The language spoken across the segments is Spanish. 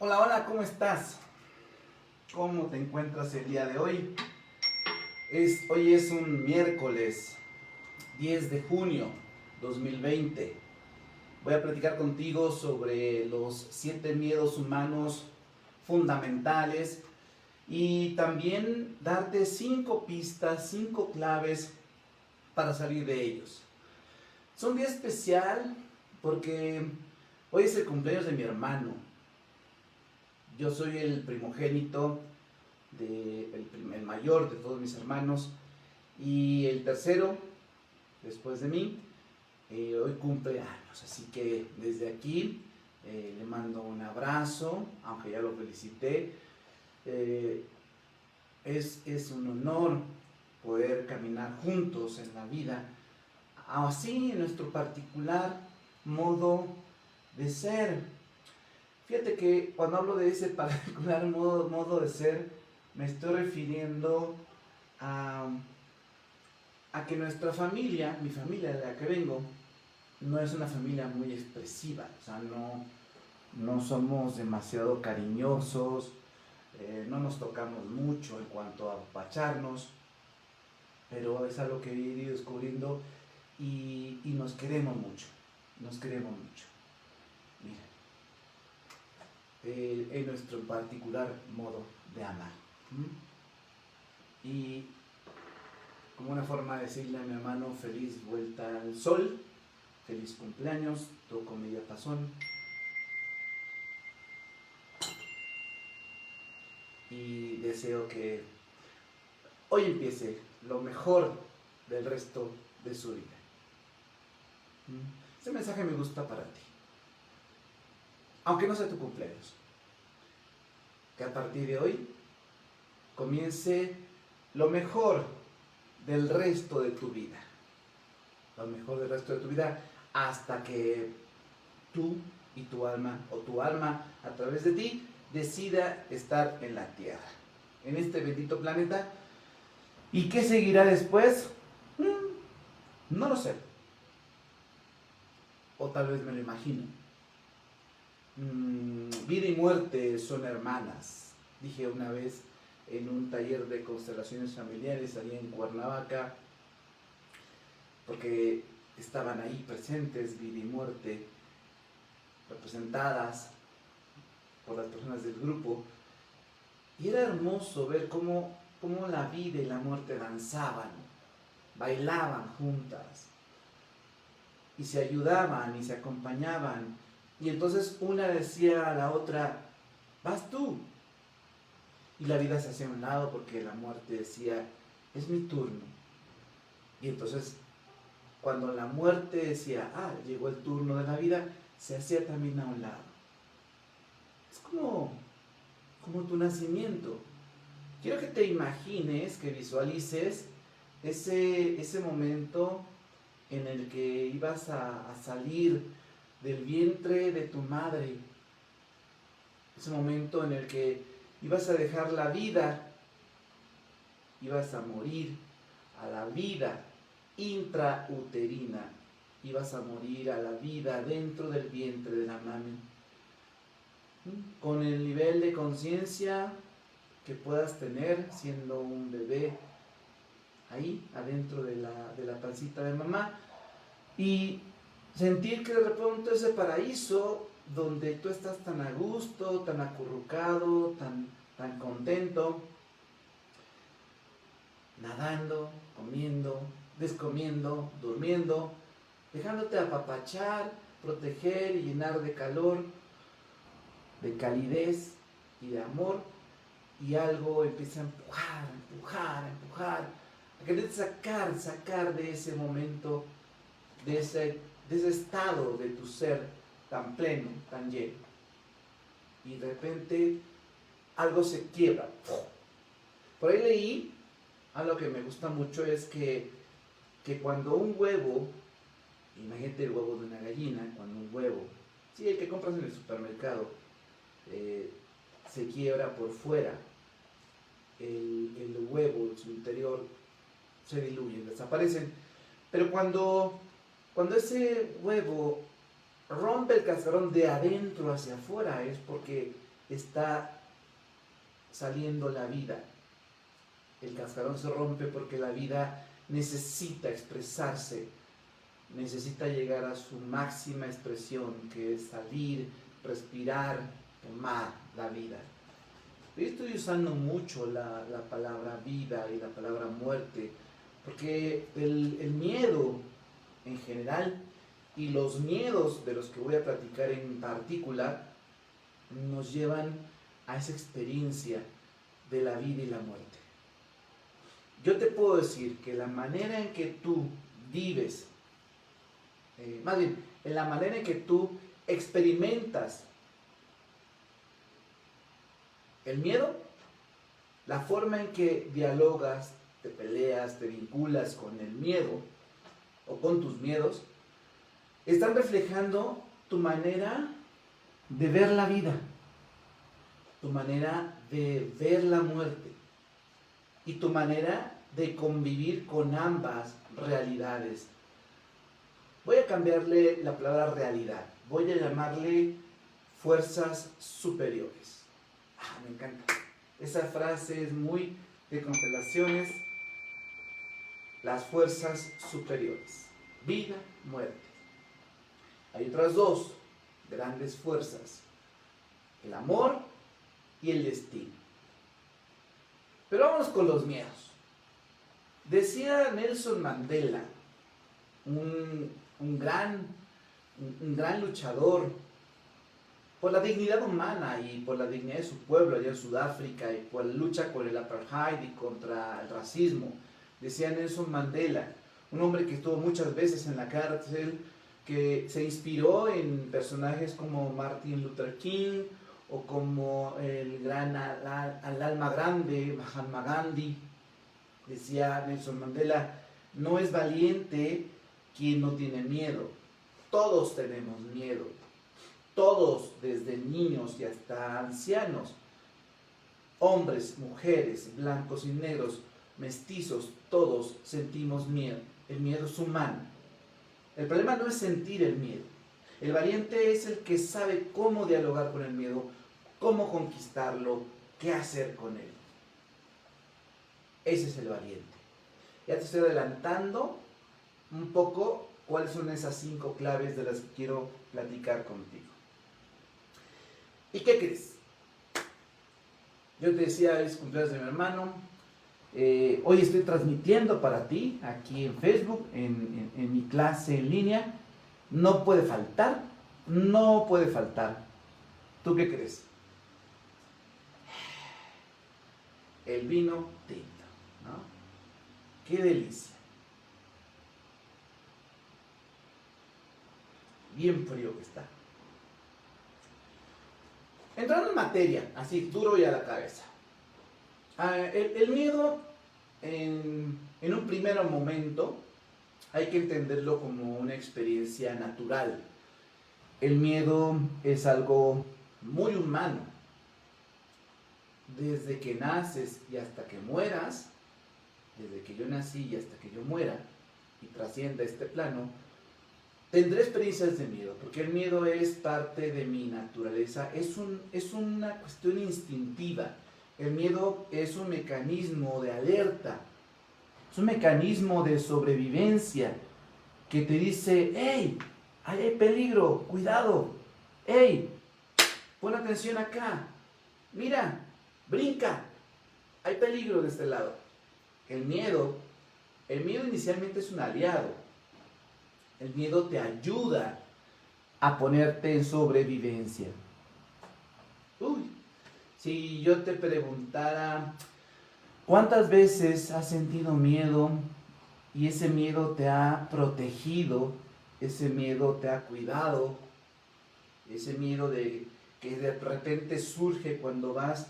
Hola, hola, ¿cómo estás? ¿Cómo te encuentras el día de hoy? Hoy es un miércoles 10 de junio 2020. Voy a platicar contigo sobre los 7 miedos humanos fundamentales y también darte 5 pistas, 5 claves para salir de ellos. Es un día especial porque hoy es el cumpleaños de mi hermano. Yo soy el primogénito, el mayor de todos mis hermanos y el tercero después de mí. Hoy cumple años, así que desde aquí le mando un abrazo, aunque ya lo felicité. Eh, es un honor poder caminar juntos en la vida, así en nuestro particular modo de ser. Fíjate que cuando hablo de ese particular modo de ser, me estoy refiriendo a, a que nuestra familia, mi familia de la que vengo, no es una familia muy expresiva, o sea, no somos demasiado cariñosos, no nos tocamos mucho en cuanto a apapacharnos, pero es algo que he ido descubriendo y nos queremos mucho, nos queremos mucho. Mira, en nuestro particular modo de amar. Y como una forma de decirle a mi hermano feliz vuelta al sol, feliz cumpleaños, toco mi diapasón y deseo que hoy empiece lo mejor del resto de su vida. Este mensaje me gusta para ti, aunque no sea tu cumpleaños, que a partir de hoy comience lo mejor del resto de tu vida, lo mejor del resto de tu vida, hasta que tú y tu alma, o tu alma a través de ti, decida estar en la tierra, en este bendito planeta. ¿Y qué seguirá después? No lo sé, o tal vez me lo imagino. Vida y muerte son hermanas, dije una vez en un taller de constelaciones familiares allí en Cuernavaca, porque estaban ahí presentes vida y muerte, representadas por las personas del grupo, y era hermoso ver cómo la vida y la muerte danzaban, bailaban juntas, y se ayudaban y se acompañaban, y entonces una decía a la otra, vas tú, y la vida se hacía a un lado porque la muerte decía, es mi turno, y entonces cuando la muerte decía, llegó el turno de la vida, se hacía también a un lado. Es como tu nacimiento. Quiero que te imagines, que visualices ese momento en el que ibas a salir del vientre de tu madre, ese momento en el que ibas a dejar la vida, ibas a morir a la vida intrauterina, ibas a morir a la vida dentro del vientre de la mami, con el nivel de conciencia que puedas tener siendo un bebé ahí adentro de la pancita de mamá, y sentir que de repente ese paraíso donde tú estás tan a gusto, tan acurrucado, tan contento, nadando, comiendo, descomiendo, durmiendo, dejándote apapachar, proteger y llenar de calor, de calidez y de amor, y algo empieza a empujar, a querer sacar de ese momento, de ese estado de tu ser tan pleno, tan lleno. Y de repente algo se quiebra. Por ahí leí, algo que me gusta mucho es que cuando un huevo, imagínate el huevo de una gallina, cuando un huevo, sí, el que compras en el supermercado, se quiebra por fuera, el huevo en su interior se diluyen, desaparecen. Pero cuando ese huevo rompe el cascarón de adentro hacia afuera, es porque está saliendo la vida. El cascarón se rompe porque la vida necesita expresarse, necesita llegar a su máxima expresión, que es salir, respirar, tomar la vida. Yo estoy usando mucho la palabra vida y la palabra muerte, porque el miedo en general y los miedos de los que voy a platicar en particular nos llevan a esa experiencia de la vida y la muerte. Yo te puedo decir que la manera en que tú vives, más bien, en la manera en que tú experimentas el miedo, la forma en que dialogas, te peleas, te vinculas con el miedo o con tus miedos, están reflejando tu manera de ver la vida, tu manera de ver la muerte y tu manera de convivir con ambas realidades. Voy a cambiarle la palabra realidad, voy a llamarle fuerzas superiores. Me encanta. Esa frase es muy de constelaciones. Las fuerzas superiores. Vida, muerte. Hay otras dos grandes fuerzas. El amor y el destino. Pero vamos con los miedos. Decía Nelson Mandela, un gran luchador por la dignidad humana y por la dignidad de su pueblo allá en Sudáfrica y por la lucha con el apartheid y contra el racismo. Decía Nelson Mandela, un hombre que estuvo muchas veces en la cárcel, que se inspiró en personajes como Martin Luther King o como el alma grande Mahatma Gandhi. Decía Nelson Mandela, no es valiente quien no tiene miedo. Todos tenemos miedo. Todos, desde niños y hasta ancianos, hombres, mujeres, blancos y negros, mestizos, todos sentimos miedo. El miedo es humano. El problema no es sentir el miedo. El valiente es el que sabe cómo dialogar con el miedo, cómo conquistarlo, qué hacer con él. Ese es el valiente. Ya te estoy adelantando un poco cuáles son esas 5 claves de las que quiero platicar contigo. ¿Y qué crees? Yo te decía, es cumpleaños de mi hermano. Hoy estoy transmitiendo para ti aquí en Facebook, en mi clase en línea. No puede faltar, no puede faltar. ¿Tú qué crees? El vino tinto, ¿no? ¡Qué delicia! Bien frío que está. Entrando en materia, así duro y a la cabeza. El miedo, en un primer momento, hay que entenderlo como una experiencia natural. El miedo es algo muy humano. Desde que naces y hasta que mueras, desde que yo nací y hasta que yo muera y trascienda este plano, tendré experiencias de miedo, porque el miedo es parte de mi naturaleza, es una cuestión instintiva. El miedo es un mecanismo de alerta, es un mecanismo de sobrevivencia que te dice, hey, hay peligro, cuidado, hey, pon atención acá, mira, brinca, hay peligro de este lado. El miedo inicialmente es un aliado. El miedo te ayuda a ponerte en sobrevivencia. Si yo te preguntara, ¿cuántas veces has sentido miedo y ese miedo te ha protegido, ese miedo te ha cuidado, ese miedo que de repente surge cuando vas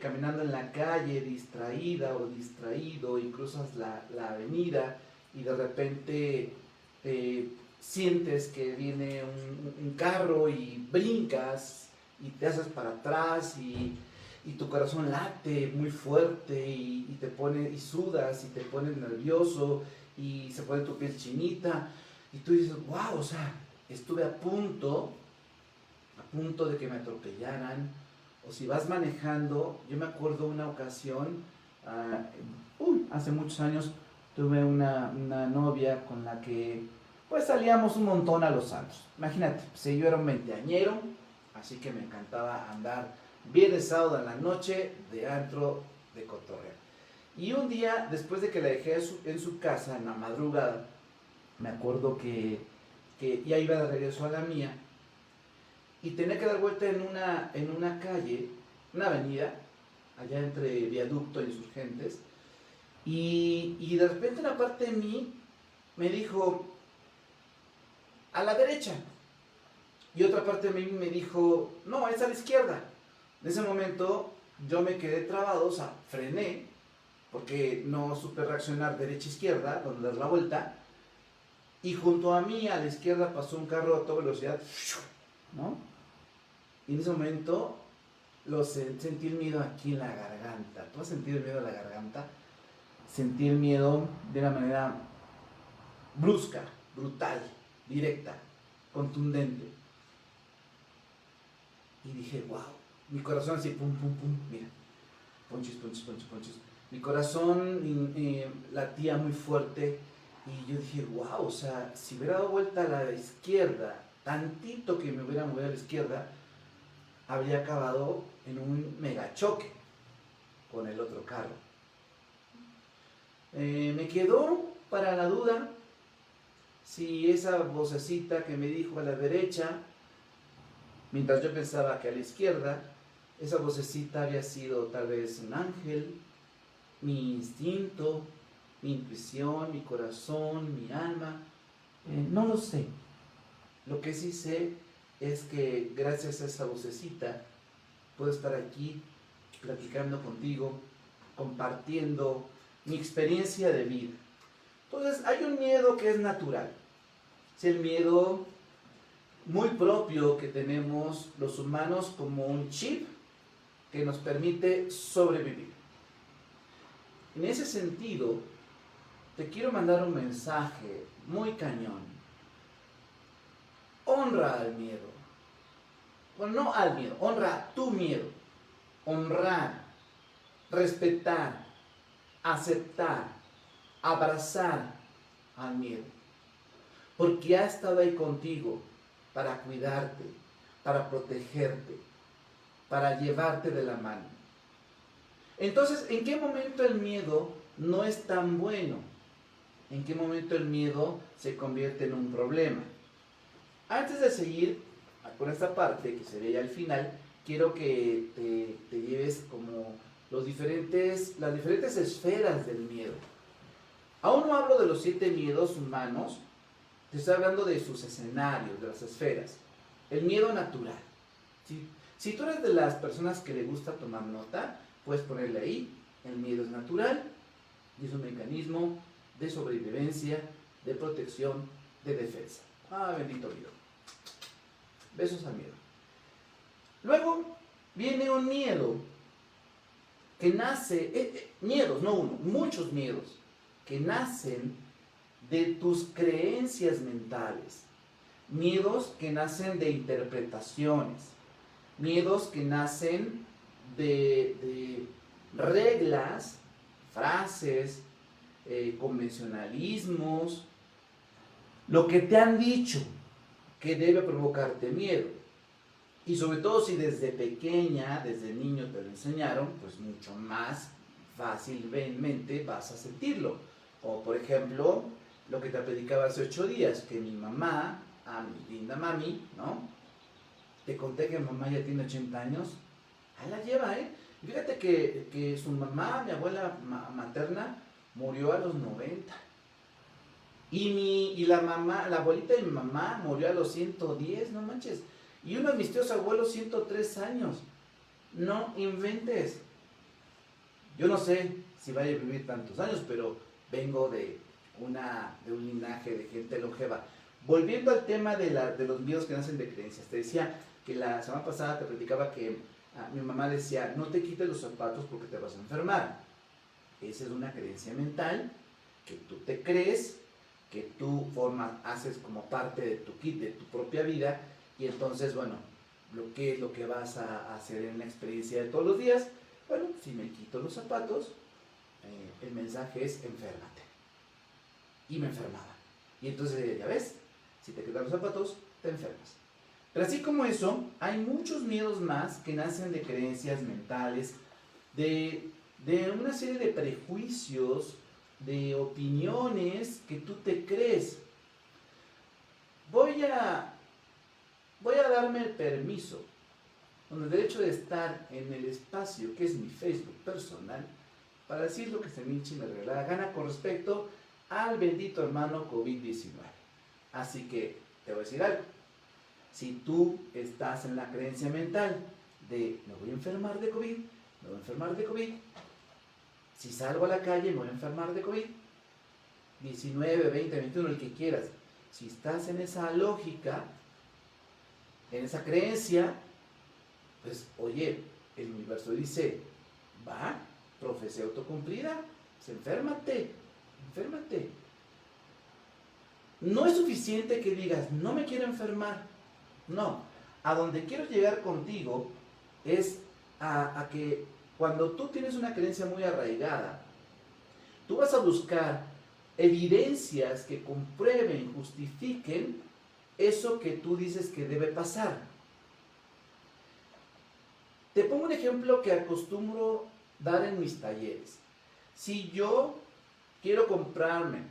caminando en la calle distraída o distraído y cruzas la avenida y de repente sientes que viene un carro y brincas y te haces para atrás y tu corazón late muy fuerte y te pone y sudas y te pones nervioso y se pone tu piel chinita y tú dices, wow, o sea, estuve a punto de que me atropellaran, o si vas manejando. Yo me acuerdo una ocasión, hace muchos años, tuve una novia con la que pues salíamos un montón a los antros. Imagínate, pues, yo era un veinteañero, así que me encantaba andar viernes, sábado en la noche de antro, de cotorreo. Y un día, después de que la dejé en su casa, en la madrugada, me acuerdo que ya iba de regreso a la mía, y tenía que dar vuelta en una calle, una avenida, allá entre Viaducto e Insurgentes, y de repente una parte de mí me dijo, a la derecha, y otra parte de mí me dijo, no, es a la izquierda. En ese momento yo me quedé trabado, o sea, frené, porque no supe reaccionar derecha-izquierda, donde dar la vuelta, y junto a mí, a la izquierda, pasó un carro a toda velocidad, ¿no? Y en ese momento sentí el miedo aquí en la garganta. ¿Tú has sentido el miedo en la garganta? Sentí el miedo de una manera brusca, brutal, directa, contundente. Y dije, wow, mi corazón así, pum, pum, pum, mira, ponches, ponches, ponches, ponches. Mi corazón latía muy fuerte y yo dije, wow, o sea, si hubiera dado vuelta a la izquierda, tantito que me hubiera movido a la izquierda, habría acabado en un megachoque con el otro carro. Me quedó para la duda si esa vocecita que me dijo a la derecha, mientras yo pensaba que a la izquierda, esa vocecita había sido tal vez un ángel, mi instinto, mi intuición, mi corazón, mi alma. No lo sé. Lo que sí sé es que gracias a esa vocecita puedo estar aquí platicando contigo, compartiendo mi experiencia de vida. Entonces hay un miedo que es natural. Es el miedo muy propio que tenemos los humanos, como un chip que nos permite sobrevivir. En ese sentido, te quiero mandar un mensaje muy cañón. Honra al miedo. Bueno, no al miedo, honra tu miedo. Honrar, respetar, aceptar, abrazar al miedo. Porque ha estado ahí contigo para cuidarte, para protegerte, para llevarte de la mano. Entonces, ¿en qué momento el miedo no es tan bueno? ¿En qué momento el miedo se convierte en un problema? Antes de seguir con esta parte, que sería ya el final, quiero que te lleves como las diferentes esferas del miedo. Aún no hablo de los 7 miedos humanos, te estoy hablando de sus escenarios, de las esferas. El miedo natural. Si tú eres de las personas que le gusta tomar nota, puedes ponerle ahí, el miedo es natural y es un mecanismo de sobrevivencia, de protección, de defensa. Bendito miedo. Besos al miedo. Luego viene un miedo que nace, miedos, no uno, muchos miedos, que nacen de tus creencias mentales. Miedos que nacen de interpretaciones. Miedos que nacen de reglas, frases, convencionalismos, lo que te han dicho que debe provocarte miedo. Y sobre todo si desde pequeña, desde niño te lo enseñaron, pues mucho más fácilmente vas a sentirlo. O por ejemplo, lo que te predicaba hace 8 días, que mi mamá, a mi linda mami, ¿no? Te conté que mi mamá ya tiene 80 años, ahí la lleva, ¿eh? Y fíjate que su mamá, mi abuela materna, murió a los 90. Y la abuelita de mi mamá murió a los 110, no manches. Y uno de mis tíos abuelos, 103 años. No inventes. Yo no sé si vaya a vivir tantos años, pero vengo de un linaje de gente longeva. Volviendo al tema de los miedos que nacen de creencias. Te decía que la semana pasada te platicaba que mi mamá decía, no te quites los zapatos porque te vas a enfermar. Esa es una creencia mental que tú te crees, que tú haces como parte de tu kit, de tu propia vida, y entonces, bueno, ¿Qué es lo que vas a hacer en la experiencia de todos los días? Bueno, si me quito los zapatos, el mensaje es enférmate. Y me enfermaba. Y entonces, ya ves, si te quitas los zapatos, te enfermas. Pero así como eso, hay muchos miedos más que nacen de creencias mentales, de una serie de prejuicios, de opiniones que tú te crees. Voy a darme el permiso, con el derecho de estar en el espacio que es mi Facebook personal, para decir lo que se me hinche y me regala la gana con respecto al bendito hermano COVID-19. Así que te voy a decir algo. Si tú estás en la creencia mental de me voy a enfermar de COVID, me voy a enfermar de COVID, si salgo a la calle me voy a enfermar de COVID, 19, 20, 21, el que quieras. Si estás en esa lógica, en esa creencia, pues oye, el universo dice, va, profecía autocumplida, pues enférmate. No es suficiente que digas, no me quiero enfermar. No, a donde quiero llegar contigo es a que cuando tú tienes una creencia muy arraigada, tú vas a buscar evidencias que comprueben, justifiquen eso que tú dices que debe pasar. Te pongo un ejemplo que acostumbro dar en mis talleres. Si yo quiero comprarme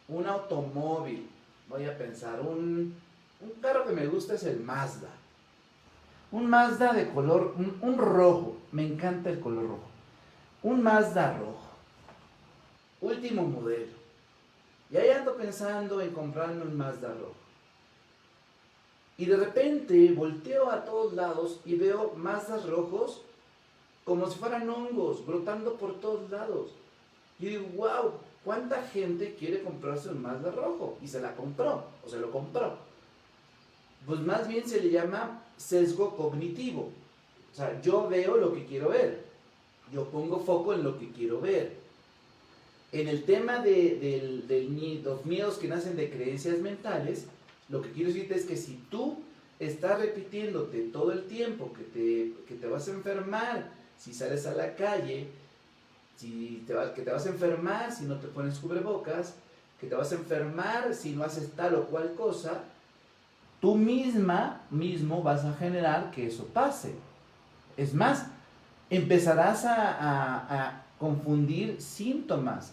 un automóvil, voy a pensar, un carro que me gusta es el Mazda. Un Mazda de color, un rojo, me encanta el color rojo. Un Mazda rojo, último modelo. Y ahí ando pensando en comprarme un Mazda rojo. Y de repente volteo a todos lados y veo Mazdas rojos como si fueran hongos, brotando por todos lados. Y digo, wow, ¿cuánta gente quiere comprarse un Mazda rojo? Y se la compró, o se lo compró. Pues más bien se le llama sesgo cognitivo. O sea, yo veo lo que quiero ver. Yo pongo foco en lo que quiero ver. En el tema de los miedos que nacen de creencias mentales, lo que quiero decirte es que si tú estás repitiéndote todo el tiempo que te vas a enfermar si sales a la calle, que te vas a enfermar si no te pones cubrebocas, que te vas a enfermar si no haces tal o cual cosa, tú mismo vas a generar que eso pase. Es más, empezarás a confundir síntomas.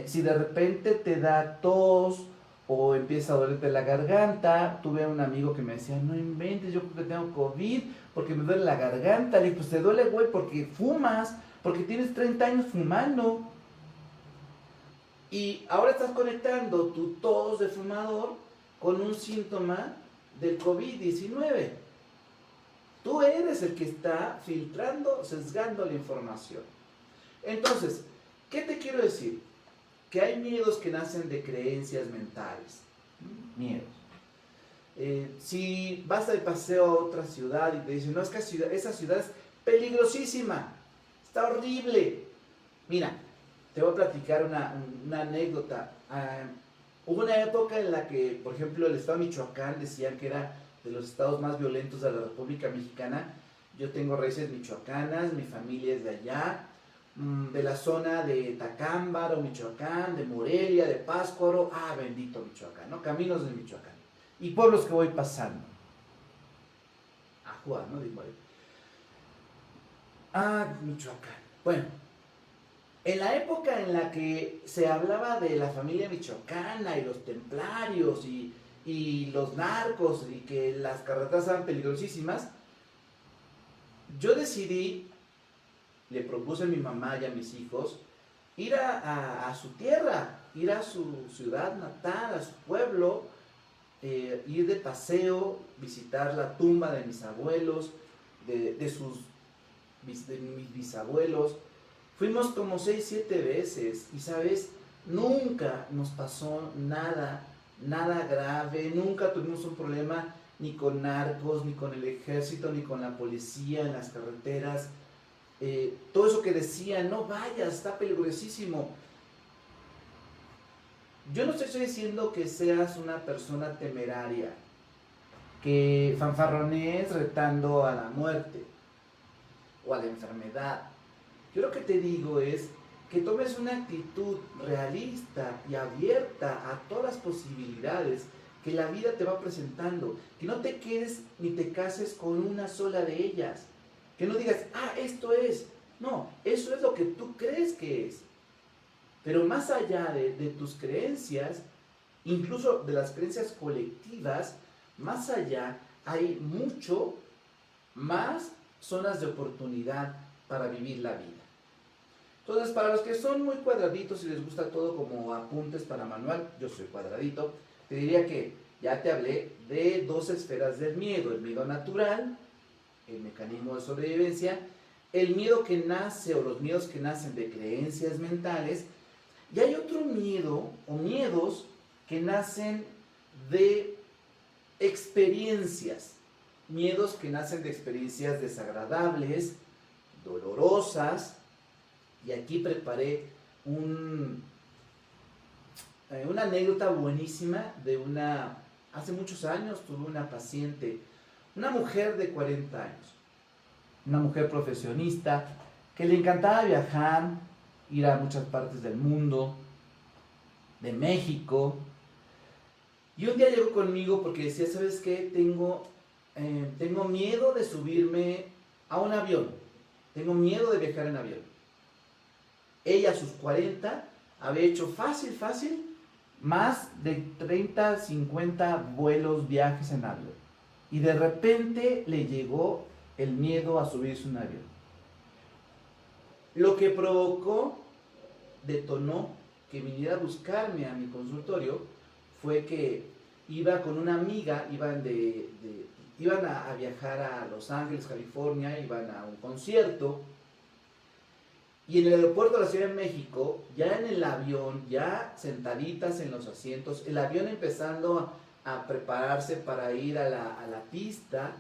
Si de repente te da tos o empieza a dolerte la garganta, tuve un amigo que me decía, no inventes, yo creo que tengo COVID porque me duele la garganta. Le dije, pues te duele, güey, porque fumas, porque tienes 30 años fumando. Y ahora estás conectando tu tos de fumador con un síntoma del COVID-19. Tú eres el que está filtrando, sesgando la información. Entonces, ¿qué te quiero decir? Que hay miedos que nacen de creencias mentales. Miedos. Si vas de paseo a otra ciudad y te dicen, no, es que esa ciudad es peligrosísima, está horrible. Mira, te voy a platicar una anécdota. Hubo una época en la que, por ejemplo, el estado de Michoacán decían que era de los estados más violentos de la República Mexicana. Yo tengo raíces michoacanas, mi familia es de allá, de la zona de Tacámbaro, Michoacán, de Morelia, de Pátzcuaro, bendito Michoacán, ¿no? Caminos de Michoacán. Y pueblos que voy pasando. Juan, ¿no? Digo ahí. Michoacán. Bueno, en la época en la que se hablaba de la familia michoacana y los templarios y los narcos y que las carreteras eran peligrosísimas, yo decidí, le propuse a mi mamá y a mis hijos, ir a su tierra, ir a su ciudad natal, a su pueblo, ir de paseo, visitar la tumba de mis abuelos, de mis bisabuelos. Fuimos como 6, 7 veces y, ¿sabes? Nunca nos pasó nada grave, nunca tuvimos un problema ni con narcos, ni con el ejército, ni con la policía en las carreteras. Todo eso que decían, no vayas, está peligrosísimo. Yo no estoy diciendo que seas una persona temeraria. que fanfarronees retando a la muerte o a la enfermedad. Yo lo que te digo es que tomes una actitud realista y abierta a todas las posibilidades que la vida te va presentando, que no te quedes ni te cases con una sola de ellas, que no digas, esto es, no, eso es lo que tú crees que es, pero más allá de tus creencias, incluso de las creencias colectivas, más allá hay mucho más zonas de oportunidad para vivir la vida. Entonces, para los que son muy cuadraditos y les gusta todo como apuntes para manual, yo soy cuadradito, te diría que ya te hablé de 2 esferas del miedo: el miedo natural, el mecanismo de sobrevivencia, el miedo que nace o los miedos que nacen de creencias mentales, y hay otro miedo o miedos que nacen de experiencias, miedos que nacen de experiencias desagradables, dolorosas. Y aquí preparé una anécdota buenísima de hace muchos años tuve una paciente, una mujer de 40 años, una mujer profesionista que le encantaba viajar, ir a muchas partes del mundo, de México. Y un día llegó conmigo porque decía, ¿sabes qué? Tengo miedo de subirme a un avión, tengo miedo de viajar en avión. Ella a sus 40 había hecho fácil, más de 30, 50 vuelos, viajes en avión. Y de repente le llegó el miedo a subirse a un avión. Lo que provocó, detonó que viniera a buscarme a mi consultorio, fue que iba con una amiga, iban a viajar a Los Ángeles, California, iban a un concierto. Y en el aeropuerto de la Ciudad de México, ya en el avión, ya sentaditas en los asientos, el avión empezando a prepararse para ir a la pista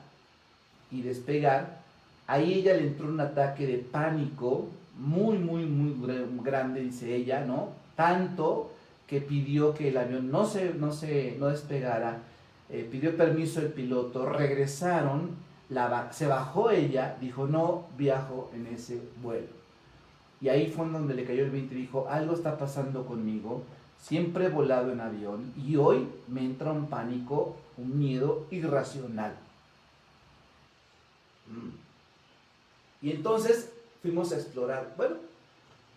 y despegar, ahí ella le entró un ataque de pánico muy grande, dice ella, ¿no? Tanto que pidió que el avión no despegara, pidió permiso el piloto, regresaron, se bajó ella, dijo, no viajo en ese vuelo. Y ahí fue donde le cayó el 20 y dijo, algo está pasando conmigo, siempre he volado en avión y hoy me entra un pánico, un miedo irracional. Y entonces fuimos a explorar, bueno,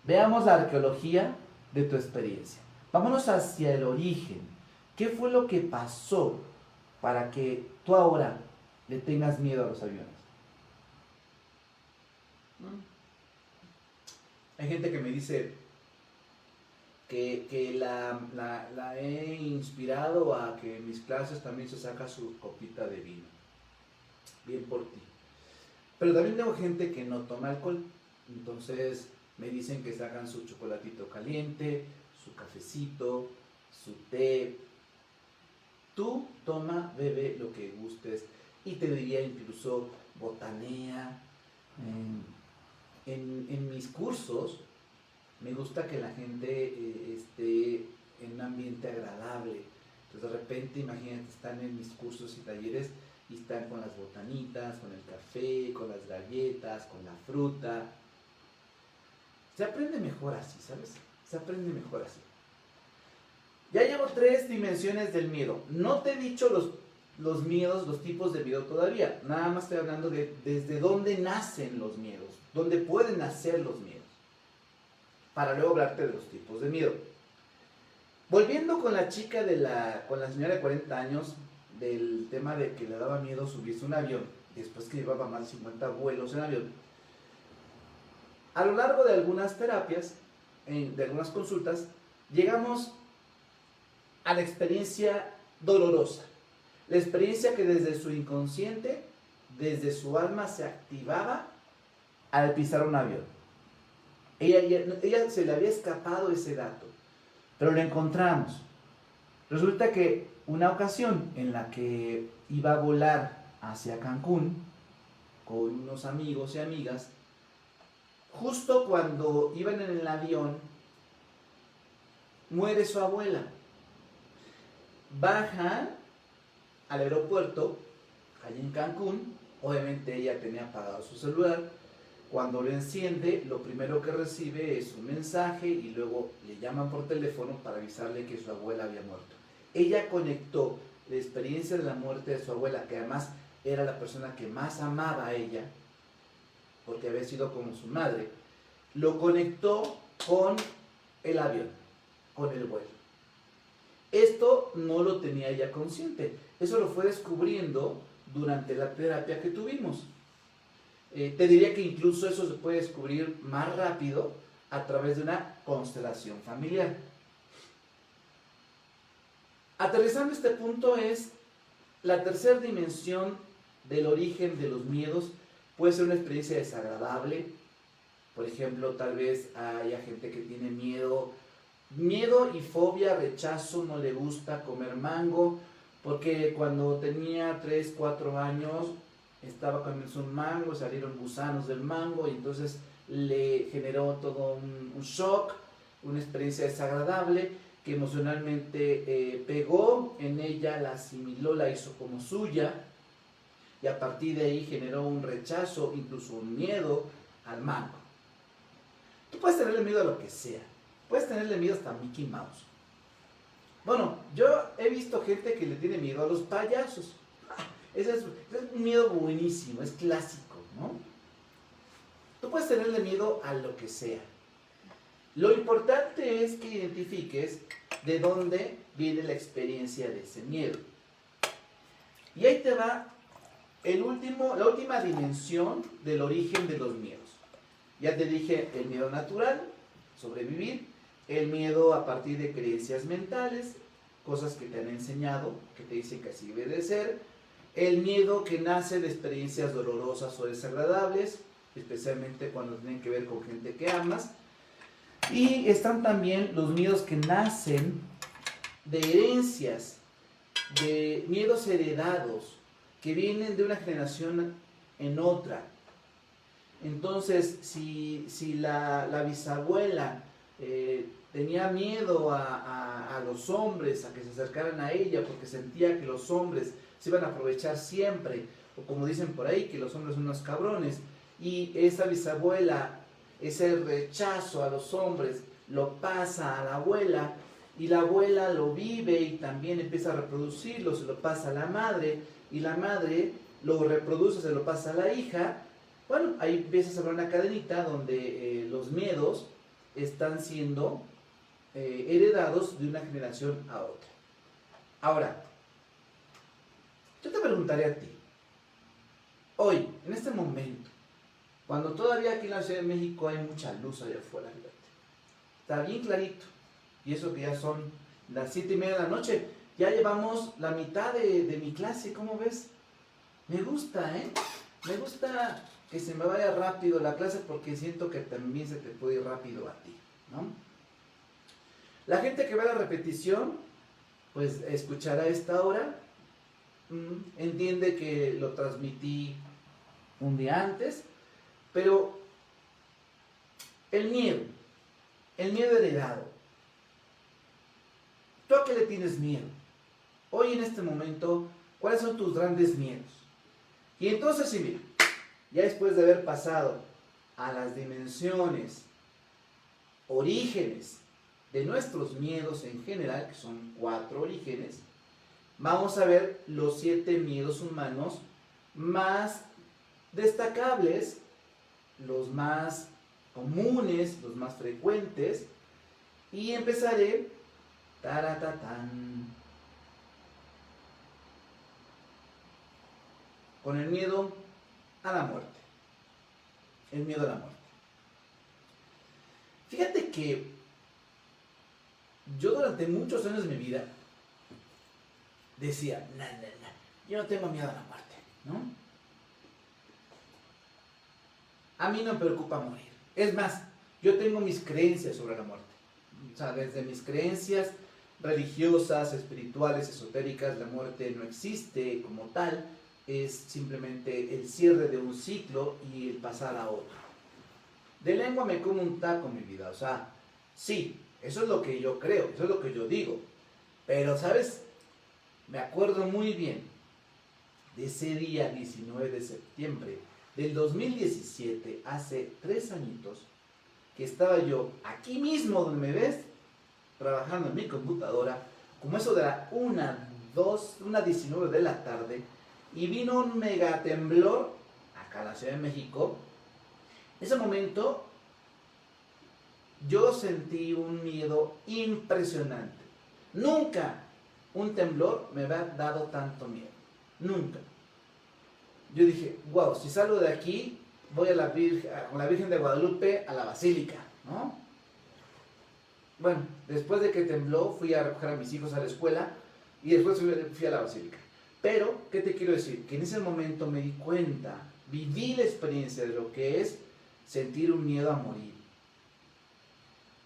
veamos la arqueología de tu experiencia. Vámonos hacia el origen. ¿Qué fue lo que pasó para que tú ahora le tengas miedo a los aviones? Hay gente que me dice que la he inspirado a que en mis clases también se saca su copita de vino. Bien por ti. Pero también tengo gente que no toma alcohol. Entonces me dicen que sacan su chocolatito caliente, su cafecito, su té. Tú toma, bebe lo que gustes. Y te diría incluso botanea. En mis cursos me gusta que la gente esté en un ambiente agradable. Entonces de repente, imagínate, están en mis cursos y talleres y están con las botanitas, con el café, con las galletas, con la fruta. Se aprende mejor así, ¿sabes? Se aprende mejor así. Ya llevo 3 dimensiones del miedo. No te he dicho los miedos, los tipos de miedo todavía. Nada más estoy hablando de desde dónde nacen los miedos, dónde pueden nacer los miedos, para luego hablarte de los tipos de miedo. Volviendo con la chica con la señora de 40 años, del tema de que le daba miedo subirse a un avión, después que llevaba más de 50 vuelos en avión. A lo largo de algunas terapias, de algunas consultas, llegamos a la experiencia dolorosa. La experiencia que desde su inconsciente, desde su alma se activaba al pisar un avión. Ella se le había escapado ese dato, pero lo encontramos. Resulta que una ocasión en la que iba a volar hacia Cancún con unos amigos y amigas, justo cuando iban en el avión, muere su abuela. Bajan al aeropuerto allí en Cancún. Obviamente ella tenía apagado su celular. Cuando lo enciende, lo primero que recibe es un mensaje y luego le llaman por teléfono para avisarle que su abuela había muerto. Ella conectó la experiencia de la muerte de su abuela, que además era la persona que más amaba a ella, porque había sido como su madre, lo conectó con el avión, con el vuelo. Esto no lo tenía ella consciente, eso lo fue descubriendo durante la terapia que tuvimos. Te diría que incluso eso se puede descubrir más rápido a través de una constelación familiar. Aterrizando este punto es la tercera dimensión del origen de los miedos. Puede ser una experiencia desagradable. Por ejemplo, tal vez haya gente que tiene miedo y fobia, rechazo, no le gusta comer mango, porque cuando tenía 3, 4 años estaba comiendo un mango, salieron gusanos del mango y entonces le generó todo un shock, una experiencia desagradable que emocionalmente pegó en ella, la asimiló, la hizo como suya y a partir de ahí generó un rechazo, incluso un miedo al mango. Tú puedes tenerle miedo a lo que sea, puedes tenerle miedo hasta a Mickey Mouse. Bueno, yo he visto gente que le tiene miedo a los payasos. Ese es un miedo buenísimo, es clásico, ¿no? Tú puedes tenerle miedo a lo que sea. Lo importante es que identifiques de dónde viene la experiencia de ese miedo. Y ahí te va la última dimensión del origen de los miedos. Ya te dije el miedo natural, sobrevivir, el miedo a partir de creencias mentales, cosas que te han enseñado, que te dicen que así debe de ser, el miedo que nace de experiencias dolorosas o desagradables, especialmente cuando tienen que ver con gente que amas, y están también los miedos que nacen de herencias, de miedos heredados, que vienen de una generación en otra. Entonces, si la bisabuela tenía miedo a los hombres, a que se acercaran a ella, porque sentía que los hombres se iban a aprovechar siempre, o como dicen por ahí, que los hombres son unos cabrones, y esa bisabuela, ese rechazo a los hombres, lo pasa a la abuela, y la abuela lo vive y también empieza a reproducirlo, se lo pasa a la madre, y la madre lo reproduce, se lo pasa a la hija. Bueno, ahí empieza a ver una cadenita donde los miedos están siendo heredados de una generación a otra. Ahora, yo te preguntaré a ti, hoy, en este momento, cuando todavía aquí en la Ciudad de México hay mucha luz allá afuera, fíjate, está bien clarito, y eso que ya son las 7:30 de la noche, ya llevamos la mitad de mi clase, ¿cómo ves? Me gusta, me gusta que se me vaya rápido la clase porque siento que también se te puede ir rápido a ti, ¿no? La gente que ve la repetición, pues escuchará a esta hora, entiende que lo transmití un día antes, pero el miedo heredado, ¿tú a qué le tienes miedo? Hoy en este momento, ¿cuáles son tus grandes miedos? Y entonces, sí, mira, ya después de haber pasado a las dimensiones, orígenes de nuestros miedos en general, que son 4 orígenes, vamos a ver los 7 miedos humanos más destacables, los más comunes, los más frecuentes, y empezaré con el miedo a la muerte. El miedo a la muerte. Fíjate que yo durante muchos años de mi vida decía, no, yo no tengo miedo a la muerte, ¿no? A mí no me preocupa morir. Es más, yo tengo mis creencias sobre la muerte. O sea, desde mis creencias religiosas, espirituales, esotéricas, la muerte no existe como tal, es simplemente el cierre de un ciclo y el pasar a otro. De lengua me como un taco, mi vida, o sea, sí, eso es lo que yo creo, eso es lo que yo digo, pero, ¿sabes? Me acuerdo muy bien de ese día 19 de septiembre del 2017, hace 3 añitos, que estaba yo aquí mismo donde me ves, trabajando en mi computadora, como eso de la 1:19 de la tarde, y vino un mega temblor acá en la Ciudad de México. En ese momento yo sentí un miedo impresionante. Nunca un temblor me había dado tanto miedo. Nunca. Yo dije, wow, si salgo de aquí, voy con la Virgen de Guadalupe a la Basílica, ¿no? Bueno, después de que tembló, fui a recoger a mis hijos a la escuela y después fui a la Basílica. Pero, ¿qué te quiero decir? Que en ese momento me di cuenta, viví la experiencia de lo que es sentir un miedo a morir.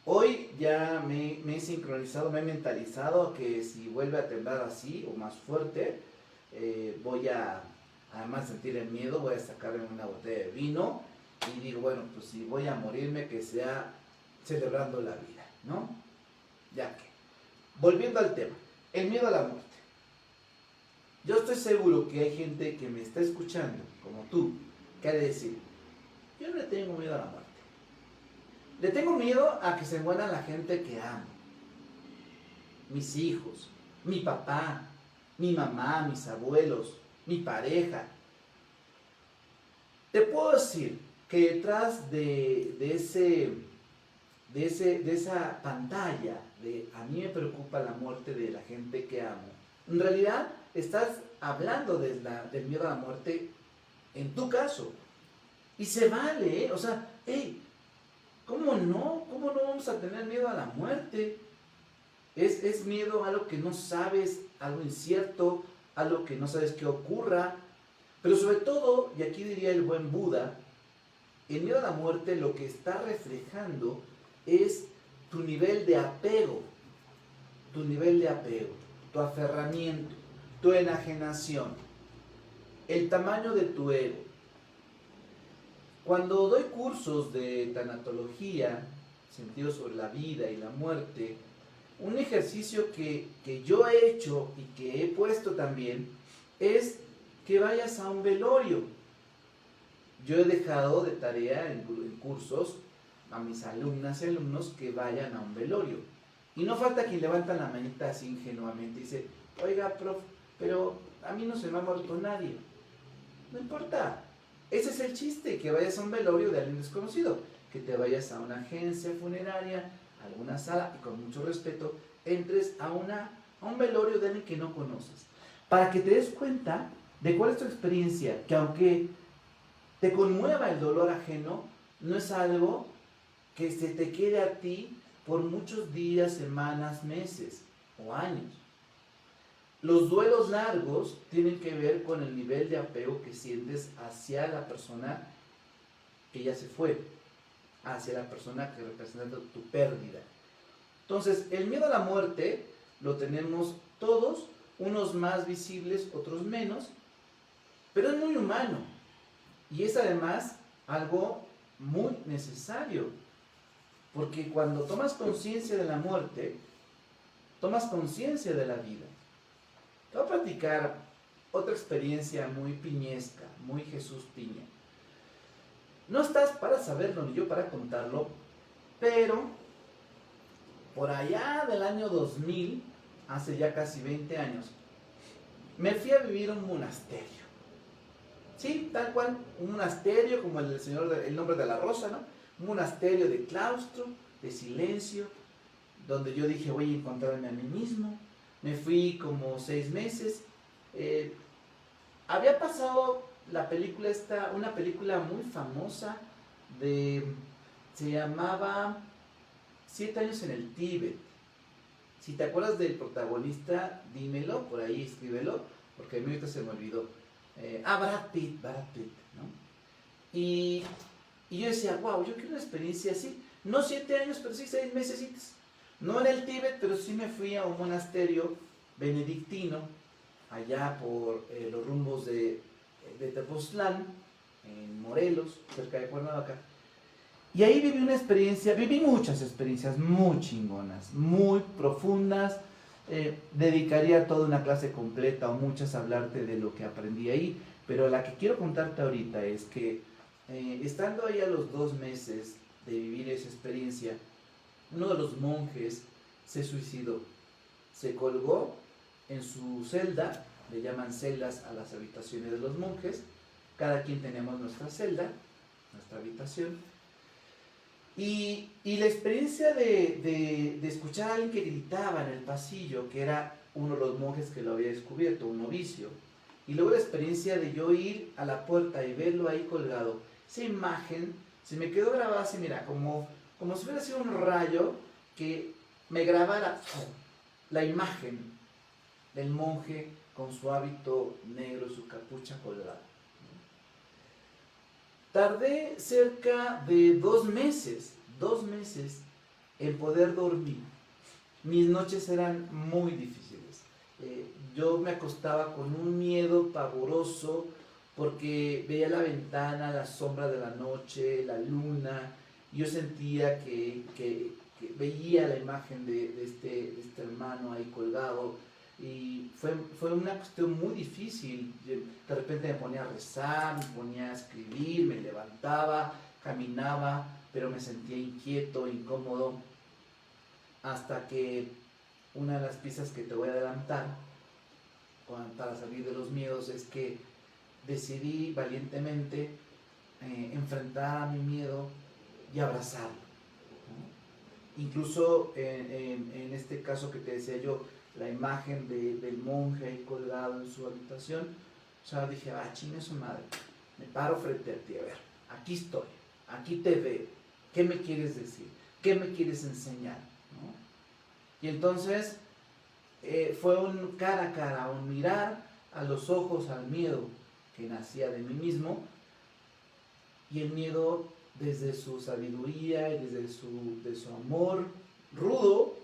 Hoy ya me he sincronizado, me he mentalizado que si vuelve a temblar así o más fuerte, voy a, además de sentir el miedo, voy a sacarme una botella de vino y digo, bueno, pues si voy a morirme, que sea celebrando la vida, ¿no? Ya que, volviendo al tema, el miedo a la muerte. Yo estoy seguro que hay gente que me está escuchando, como tú, que ha de decir, yo no le tengo miedo a la muerte. Le tengo miedo a que se muera la gente que amo. Mis hijos, mi papá, mi mamá, mis abuelos, mi pareja. Te puedo decir que detrás de esa pantalla de a mí me preocupa la muerte de la gente que amo, en realidad estás hablando del miedo a la muerte en tu caso. Y se vale, ¿eh? O sea, hey, ¿cómo no? ¿Cómo no vamos a tener miedo a la muerte? Es miedo a algo que no sabes, algo incierto, algo que no sabes qué ocurra. Pero sobre todo, y aquí diría el buen Buda, el miedo a la muerte lo que está reflejando es tu nivel de apego, tu aferramiento, tu enajenación, el tamaño de tu ego. Cuando doy cursos de tanatología, sentido sobre la vida y la muerte, un ejercicio que yo he hecho y que he puesto también es que vayas a un velorio. Yo he dejado de tarea en cursos a mis alumnas y alumnos que vayan a un velorio. Y no falta quien levanta la manita así ingenuamente y dice, oiga, prof, pero a mí no se me ha muerto nadie. No importa. Ese es el chiste, que vayas a un velorio de alguien desconocido, que te vayas a una agencia funeraria, a alguna sala, y con mucho respeto, entres a un velorio de alguien que no conoces, para que te des cuenta de cuál es tu experiencia, que aunque te conmueva el dolor ajeno, no es algo que se te quede a ti por muchos días, semanas, meses o años. Los duelos largos tienen que ver con el nivel de apego que sientes hacia la persona que ya se fue, hacia la persona que representa tu pérdida. Entonces, el miedo a la muerte lo tenemos todos, unos más visibles, otros menos, pero es muy humano y es además algo muy necesario, porque cuando tomas conciencia de la muerte, tomas conciencia de la vida. Te voy a platicar otra experiencia muy piñesca, muy Jesús Piña. No estás para saberlo ni yo para contarlo, pero por allá del año 2000, hace ya casi 20 años, me fui a vivir a un monasterio. Sí, tal cual, un monasterio como el nombre de la rosa, ¿no? Un monasterio de claustro, de silencio, donde yo dije voy a encontrarme a mí mismo. Me fui como 6 meses. Había pasado la película una película muy famosa se llamaba 7 años en el Tíbet. Si te acuerdas del protagonista, dímelo, por ahí escríbelo, porque a mí ahorita se me olvidó. Brad Pitt, ¿no? Y yo decía, wow, yo quiero una experiencia así. No 7 años, pero sí 6 mesecitos. No en el Tíbet, pero sí me fui a un monasterio benedictino, allá por los rumbos de Tepoztlán, en Morelos, cerca de Cuernavaca. Y ahí viví muchas experiencias muy chingonas, muy profundas, dedicaría toda una clase completa o muchas a hablarte de lo que aprendí ahí, pero la que quiero contarte ahorita es que estando ahí a los 2 meses de vivir esa experiencia, uno de los monjes se suicidó, se colgó en su celda, le llaman celdas a las habitaciones de los monjes, cada quien tenemos nuestra celda, nuestra habitación, y la experiencia de escuchar a alguien que gritaba en el pasillo, que era uno de los monjes que lo había descubierto, un novicio, y luego la experiencia de yo ir a la puerta y verlo ahí colgado, esa imagen se me quedó grabada así, mira, como si hubiera sido un rayo que me grabara la imagen del monje con su hábito negro, su capucha colgada. Tardé cerca de 2 meses en poder dormir. Mis noches eran muy difíciles. Yo me acostaba con un miedo pavoroso porque veía la ventana, la sombra de la noche, la luna. Yo sentía que veía la imagen de este hermano ahí colgado. Y fue una cuestión muy difícil. De repente me ponía a rezar, me ponía a escribir, me levantaba, caminaba, pero me sentía inquieto, incómodo, hasta que una de las piezas que te voy a adelantar para salir de los miedos es que decidí valientemente enfrentar a mi miedo y abrazarlo, ¿no? Incluso en este caso que te decía yo, la imagen del monje ahí colgado en su habitación, o sea, dije, chingue su madre, me paro frente a ti, a ver, aquí estoy, aquí te veo, ¿qué me quieres decir? ¿Qué me quieres enseñar? ¿No? Y entonces fue un cara a cara, un mirar a los ojos al miedo que nacía de mí mismo, y el miedo desde su sabiduría y desde de su amor rudo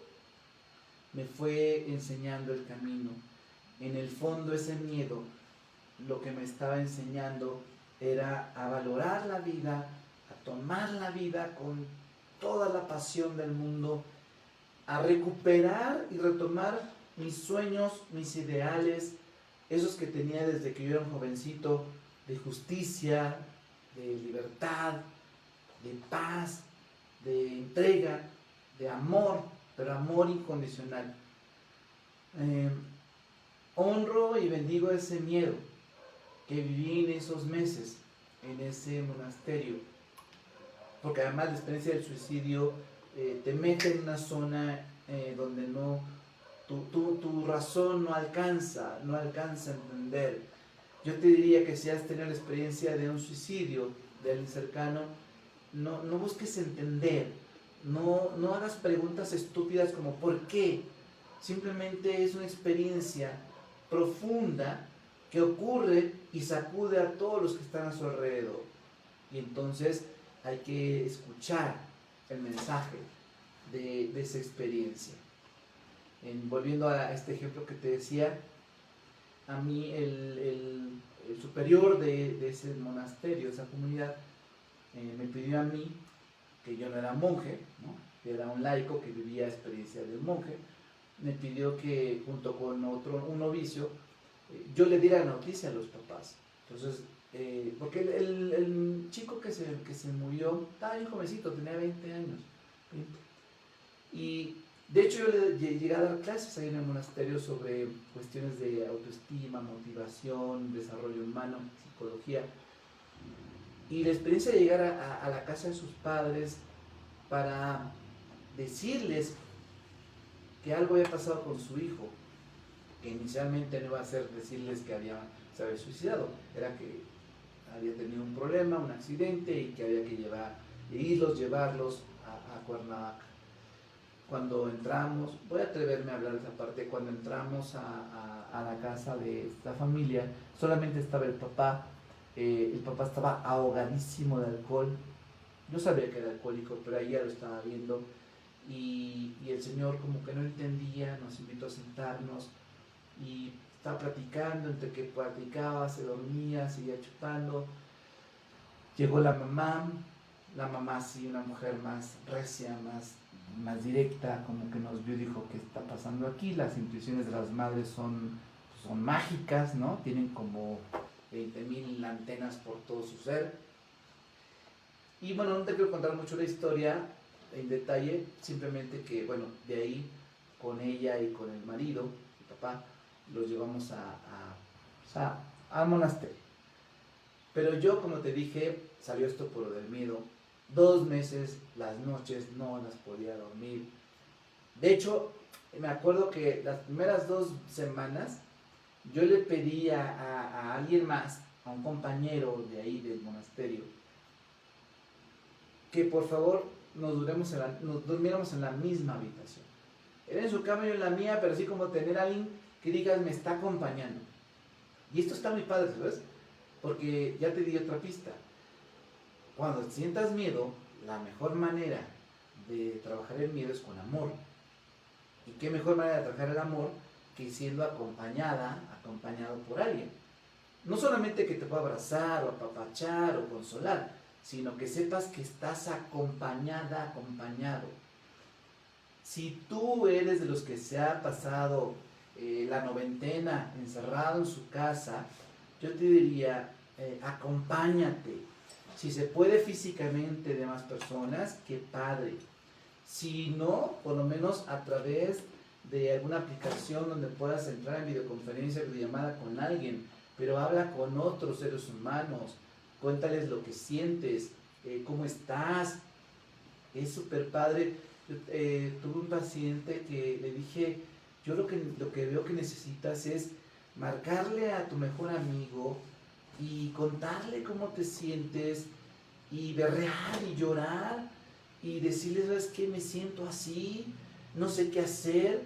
me fue enseñando el camino. En el fondo ese miedo lo que me estaba enseñando era a valorar la vida, a tomar la vida con toda la pasión del mundo, a recuperar y retomar mis sueños, mis ideales, esos que tenía desde que yo era un jovencito, de justicia, de libertad, de paz, de entrega, de amor, pero amor incondicional. Honro y bendigo ese miedo que viví en esos meses, en ese monasterio, porque además la experiencia del suicidio te mete en una zona donde no, tu razón no alcanza a entender. Yo te diría que si has tenido la experiencia de un suicidio de alguien cercano, no busques entender, no hagas preguntas estúpidas como ¿por qué? Simplemente es una experiencia profunda que ocurre y sacude a todos los que están a su alrededor. Y entonces hay que escuchar el mensaje de esa experiencia. Volviendo a este ejemplo que te decía, a mí el superior de ese monasterio, de esa comunidad, me pidió a mí, que yo no era monje, ¿no? Que era un laico que vivía experiencia de un monje, me pidió que junto con un novicio, yo le diera la noticia a los papás. Entonces, porque el chico que se murió estaba bien jovencito, tenía 20 años. 20. Y de hecho yo le llegué a dar clases ahí en el monasterio sobre cuestiones de autoestima, motivación, desarrollo humano, psicología. Y la experiencia de llegar a la casa de sus padres para decirles que algo había pasado con su hijo, que inicialmente no iba a ser decirles que se había suicidado, era que había tenido un problema, un accidente y que había que llevarlos a Cuernavaca. Cuando entramos, voy a atreverme a hablar de esa parte, cuando entramos a la casa de esta familia, solamente estaba el papá estaba ahogadísimo de alcohol. Yo sabía que era alcohólico, pero ahí ya lo estaba viendo. Y el señor como que no entendía, nos invitó a sentarnos y estaba platicando, entre que platicaba, se dormía, seguía chupando. Llegó la mamá sí, una mujer más recia, más más directa, como que nos vio y dijo: ¿qué está pasando aquí? Las intuiciones de las madres son mágicas, ¿no? Tienen como 20,000 antenas por todo su ser. Y bueno, no te quiero contar mucho la historia en detalle, simplemente que, bueno, de ahí con ella y con el marido, el papá, los llevamos al monasterio. Pero yo, como te dije, salió esto por lo del miedo. 2 meses, las noches no las podía dormir. De hecho, me acuerdo que las primeras 2 semanas yo le pedí a alguien más, a un compañero de ahí del monasterio, que por favor nos durmiéramos en la misma habitación. Él en su cama, yo en la mía, pero así como tener a alguien que digas me está acompañando. Y esto está muy padre, ¿sabes? Porque ya te di otra pista. Cuando sientas miedo, la mejor manera de trabajar el miedo es con amor. ¿Y qué mejor manera de trabajar el amor que siendo acompañado por alguien? No solamente que te pueda abrazar o apapachar o consolar, sino que sepas que estás acompañado. Si tú eres de los que se ha pasado la noventena encerrado en su casa, yo te diría, acompáñate. Si se puede físicamente de más personas, qué padre. Si no, por lo menos a través de alguna aplicación donde puedas entrar en videoconferencia, videollamada con alguien, pero habla con otros seres humanos, cuéntales lo que sientes, cómo estás. Es súper padre. Yo, tuve un paciente que le dije, yo lo que veo que necesitas es marcarle a tu mejor amigo y contarle cómo te sientes y berrear y llorar y decirle: ¿sabes qué? Me siento así, no sé qué hacer,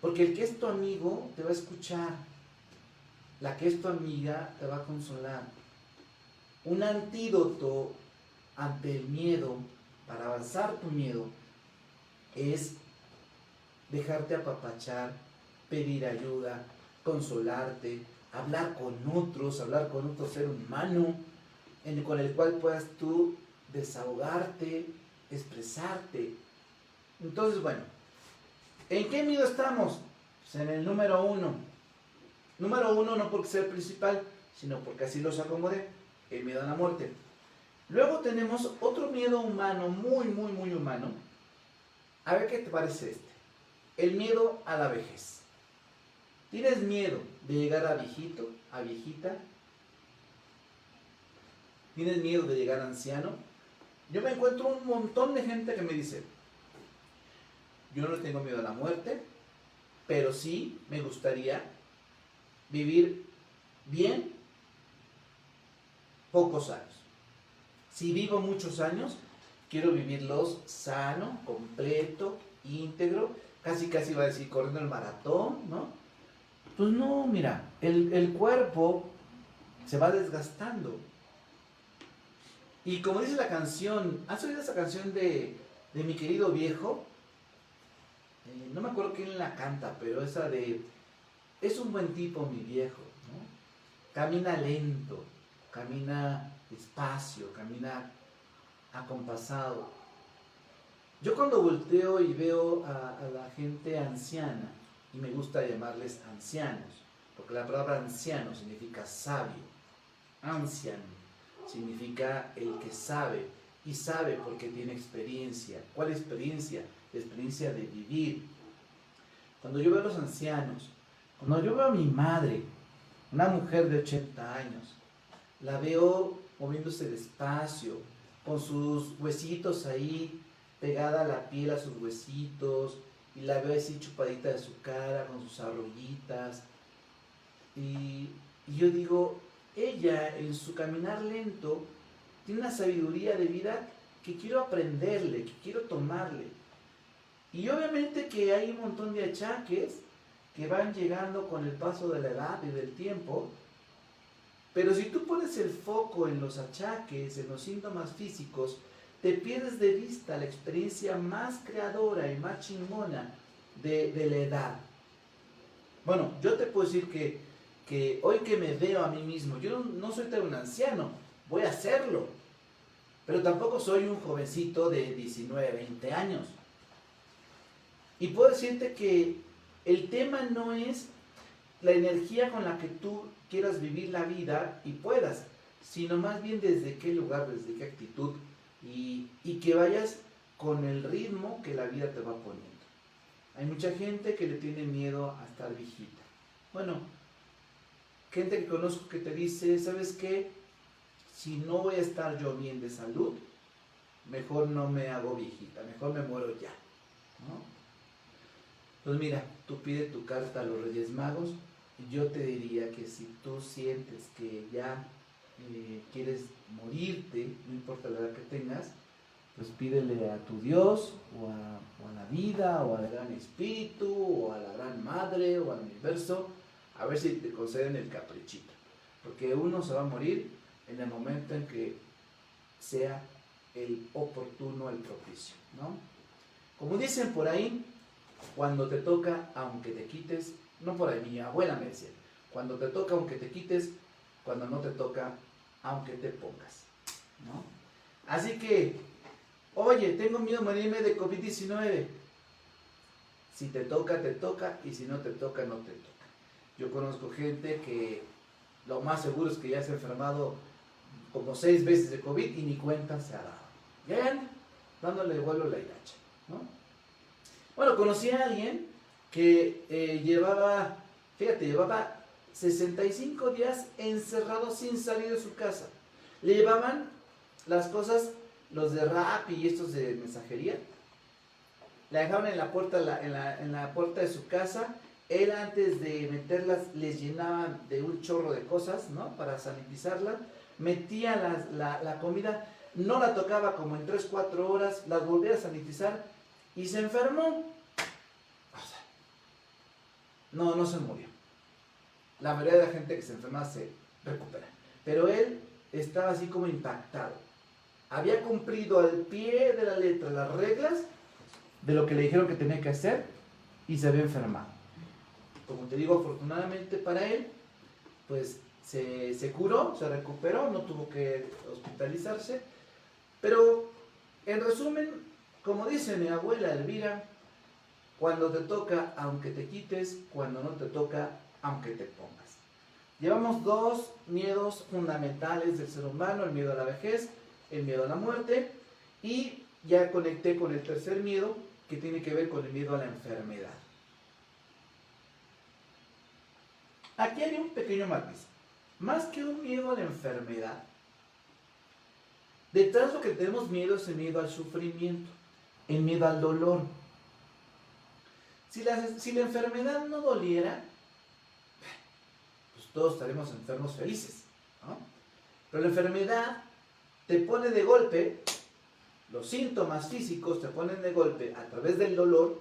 porque el que es tu amigo te va a escuchar, la que es tu amiga te va a consolar. Un antídoto ante el miedo, para avanzar tu miedo, es dejarte apapachar, pedir ayuda, consolarte, hablar con otro ser humano con el cual puedas tú desahogarte, expresarte. Entonces, bueno, ¿en qué miedo estamos? Pues en el número 1. Número 1 no porque sea el principal, sino porque así los acomodé, el miedo a la muerte. Luego tenemos otro miedo humano, muy humano. A ver qué te parece este. El miedo a la vejez. ¿Tienes miedo de llegar a viejito, a viejita? ¿Tienes miedo de llegar anciano? Yo me encuentro un montón de gente que me dice: yo no tengo miedo a la muerte, pero sí me gustaría vivir bien pocos años. Si vivo muchos años, quiero vivirlos sano, completo, íntegro, casi va a decir corriendo el maratón, ¿no? Pues no, mira, el cuerpo se va desgastando. Y como dice la canción, ¿has oído esa canción de Mi Querido Viejo? No me acuerdo quién la canta, pero esa de: es un buen tipo mi viejo, ¿no? Camina lento, camina despacio, camina acompasado. Yo cuando volteo y veo a la gente anciana, y me gusta llamarles ancianos, porque la palabra anciano significa sabio. Anciano significa el que sabe, y sabe porque tiene experiencia. ¿Cuál experiencia? La experiencia de vivir. Cuando yo veo a los ancianos, cuando yo veo a mi madre, una mujer de 80 años, la veo moviéndose despacio, con sus huesitos ahí, pegada a la piel a sus huesitos, y la veo así chupadita de su cara, con sus arruguitas, y yo digo, ella en su caminar lento tiene una sabiduría de vida que quiero aprenderle, que quiero tomarle. Y obviamente que hay un montón de achaques que van llegando con el paso de la edad y del tiempo, pero si tú pones el foco en los achaques, en los síntomas físicos, te pierdes de vista la experiencia más creadora y más chingona de la edad. Bueno, yo te puedo decir que hoy que me veo a mí mismo, yo no soy tan un anciano, voy a hacerlo, pero tampoco soy un jovencito de 19, 20 años. Y puedo decirte que el tema no es la energía con la que tú quieras vivir la vida y puedas, sino más bien desde qué lugar, desde qué actitud y que vayas con el ritmo que la vida te va poniendo. Hay mucha gente que le tiene miedo a estar viejita. Bueno, gente que conozco que te dice, ¿sabes qué? Si no voy a estar yo bien de salud, mejor no me hago viejita, mejor me muero ya, ¿no? Pues mira, tú pide tu carta a los Reyes Magos y yo te diría que si tú sientes que ya quieres morirte, no importa la edad que tengas, pues pídele a tu Dios o a la vida o al gran espíritu o a la gran madre o al universo, a ver si te conceden el caprichito, porque uno se va a morir en el momento en que sea el oportuno, el propicio, ¿no? Como dicen por ahí, cuando te toca, aunque te quites, no por ahí, mi abuela me decía, cuando te toca, aunque te quites, cuando no te toca, aunque te pongas, ¿no? Así que, oye, tengo miedo a morirme de COVID-19. Si te toca, y si no te toca, no te toca. Yo conozco gente que lo más seguro es que ya se ha enfermado como 6 veces de COVID y ni cuenta se ha dado. Bien, dándole vuelo a la hilacha, ¿no? Bueno, conocí a alguien que llevaba 65 días encerrado sin salir de su casa. Le llevaban las cosas, los de Rappi y estos de mensajería, la dejaban en la puerta, en la puerta de su casa. Él, antes de meterlas, les llenaba de un chorro de cosas, ¿no? Para sanitizarlas. Metía la comida, no la tocaba como en 3-4 horas, las volvía a sanitizar y se enfermó. O sea, no se murió. La mayoría de la gente que se enferma se recupera. Pero él estaba así como impactado. Había cumplido al pie de la letra las reglas de lo que le dijeron que tenía que hacer y se había enfermado. Como te digo, afortunadamente para él, pues se curó, se recuperó, no tuvo que hospitalizarse. Pero en resumen, como dice mi abuela Elvira, cuando te toca, aunque te quites, cuando no te toca, aunque te pongas. Llevamos 2 miedos fundamentales del ser humano: el miedo a la vejez, el miedo a la muerte, y ya conecté con el tercer miedo, que tiene que ver con el miedo a la enfermedad. Aquí hay un pequeño matiz. Más que un miedo a la enfermedad, detrás de lo que tenemos miedo es el miedo al sufrimiento, el miedo al dolor. Si la enfermedad no doliera, pues todos estaremos enfermos felices, ¿no? Pero la enfermedad te pone de golpe, los síntomas físicos te ponen de golpe a través del dolor,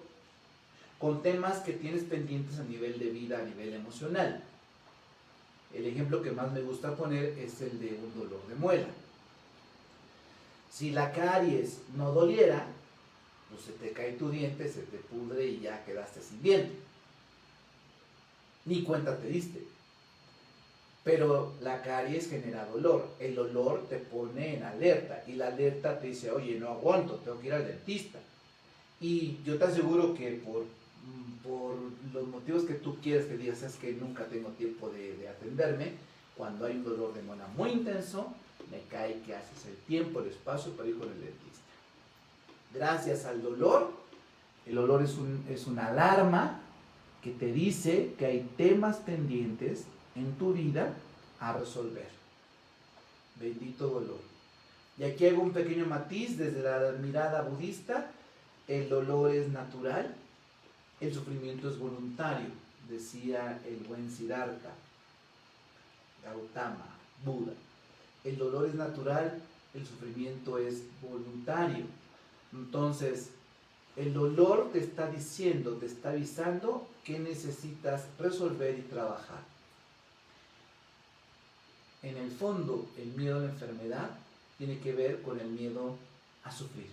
con temas que tienes pendientes a nivel de vida, a nivel emocional. El ejemplo que más me gusta poner es el de un dolor de muela. Si la caries no doliera, pues se te cae tu diente, se te pudre y ya quedaste sin diente. Ni cuenta te diste. Pero la caries genera dolor. El dolor te pone en alerta y la alerta te dice, oye, no aguanto, tengo que ir al dentista. Y yo te aseguro que por los motivos que tú quieres que digas, es que nunca tengo tiempo de atenderme, cuando hay un dolor de muela muy intenso, me cae que haces el tiempo, el espacio para ir con el dentista. Gracias al dolor, el dolor es una alarma que te dice que hay temas pendientes en tu vida a resolver. Bendito dolor. Y aquí hago un pequeño matiz desde la mirada budista. El dolor es natural, el sufrimiento es voluntario, decía el buen Siddhartha, Gautama, Buda. El dolor es natural, el sufrimiento es voluntario. Entonces, el dolor te está diciendo, te está avisando que necesitas resolver y trabajar. En el fondo, el miedo a la enfermedad tiene que ver con el miedo a sufrir.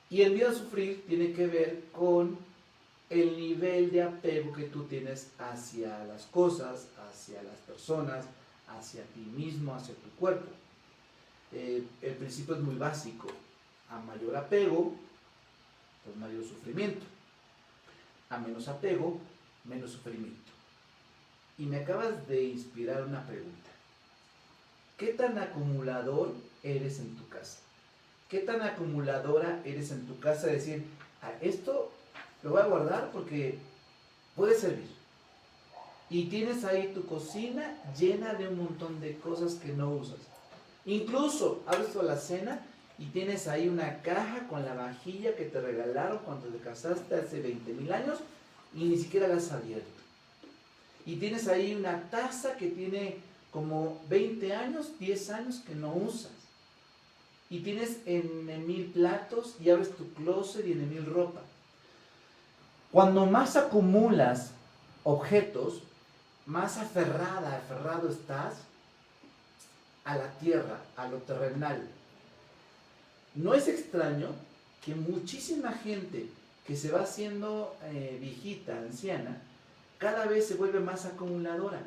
Y el miedo a sufrir tiene que ver con el nivel de apego que tú tienes hacia las cosas, hacia las personas, hacia ti mismo, hacia tu cuerpo. El principio es muy básico. A mayor apego, pues mayor sufrimiento. A menos apego, menos sufrimiento. Y me acabas de inspirar una pregunta. ¿Qué tan acumulador eres en tu casa? ¿Qué tan acumuladora eres en tu casa? Decir, esto lo voy a guardar porque puede servir. Y tienes ahí tu cocina llena de un montón de cosas que no usas. Incluso abres tu alacena y tienes ahí una caja con la vajilla que te regalaron cuando te casaste hace 20,000 años y ni siquiera la has abierto. Y tienes ahí una taza que tiene como 20 años, 10 años que no usas. Y tienes en 1000 platos y abres tu closet y en 1000 ropa. Cuando más acumulas objetos, más aferrado estás a la tierra, a lo terrenal. No es extraño que muchísima gente que se va haciendo viejita, anciana, cada vez se vuelve más acumuladora.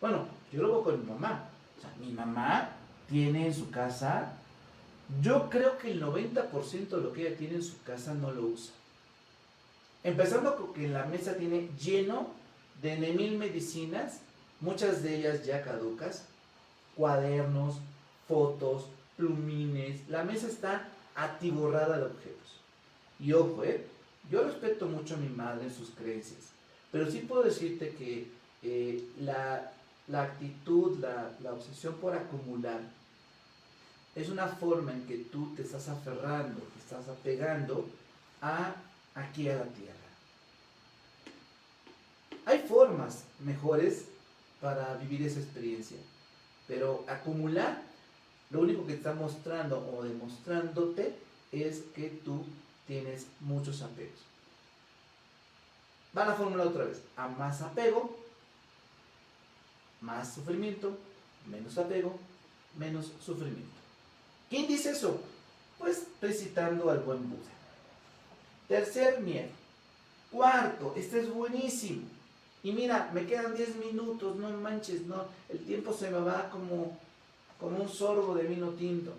Bueno, yo lo veo con mi mamá. O sea, mi mamá tiene en su casa, yo creo que el 90% de lo que ella tiene en su casa no lo usa. Empezando con que en la mesa tiene lleno de 1000 medicinas, muchas de ellas ya caducas, cuadernos, fotos, plumines. La mesa está atiborrada de objetos. Y ojo, yo respeto mucho a mi madre en sus creencias, pero sí puedo decirte que la actitud, la obsesión por acumular, es una forma en que tú te estás aferrando, te estás apegando aquí a la tierra. Hay formas mejores para vivir esa experiencia, pero acumular, lo único que está mostrando o demostrándote es que tú tienes muchos apegos. Va la fórmula otra vez. A más apego, más sufrimiento, menos apego, menos sufrimiento. ¿Quién dice eso? Pues estoy citando al buen Buda. Tercer miedo. Cuarto, este es buenísimo. Y mira, me quedan 10 minutos, no manches, no, el tiempo se me va como un sorbo de vino tinto.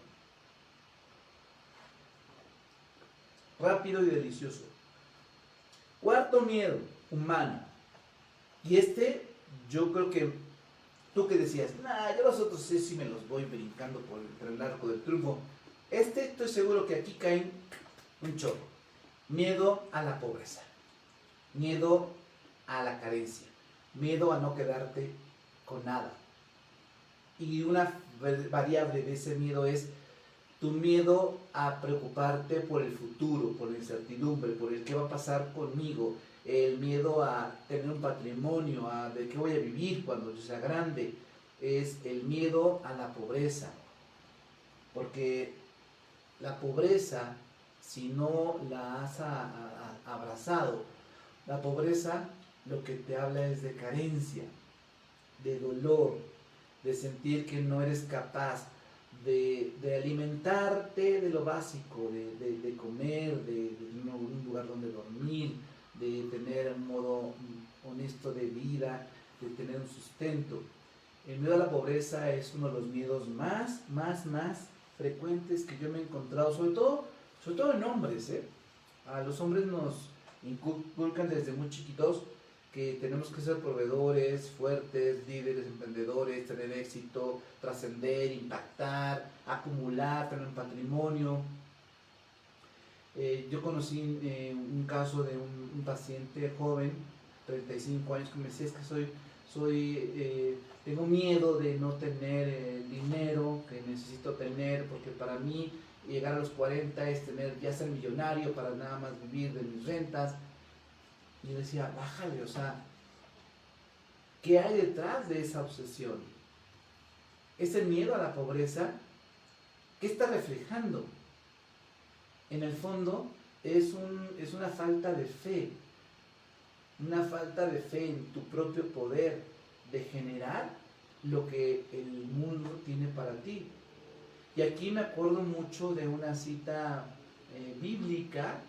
Rápido y delicioso. Cuarto miedo, humano. Y yo creo que tú que decías, yo los otros sí me los voy brincando por el arco del triunfo. Estoy seguro que aquí caen un chorro. Miedo a la pobreza. Miedo a la carencia. Miedo a no quedarte con nada. Y una variable de ese miedo es tu miedo a preocuparte por el futuro, por la incertidumbre, por el qué va a pasar conmigo, el miedo a tener un patrimonio, de qué voy a vivir cuando yo sea grande, es el miedo a la pobreza. Porque la pobreza, si no la has abrazado, la pobreza lo que te habla es de carencia, de dolor, de sentir que no eres capaz de alimentarte de lo básico, de comer, de un lugar donde dormir, de tener un modo honesto de vida, de tener un sustento. El miedo a la pobreza es uno de los miedos más frecuentes que yo me he encontrado, sobre todo en hombres. A los hombres nos inculcan desde muy chiquitos que tenemos que ser proveedores, fuertes, líderes, emprendedores, tener éxito, trascender, impactar, acumular, tener un patrimonio. Yo conocí un caso de un paciente joven, 35 años, que me decía, es que tengo miedo de no tener el dinero que necesito tener, porque para mí llegar a los 40 es ya ser millonario para nada más vivir de mis rentas. Y yo decía, bájale, o sea, ¿qué hay detrás de esa obsesión? Ese miedo a la pobreza, ¿qué está reflejando? En el fondo es una falta de fe en tu propio poder de generar lo que el mundo tiene para ti. Y aquí me acuerdo mucho de una cita bíblica,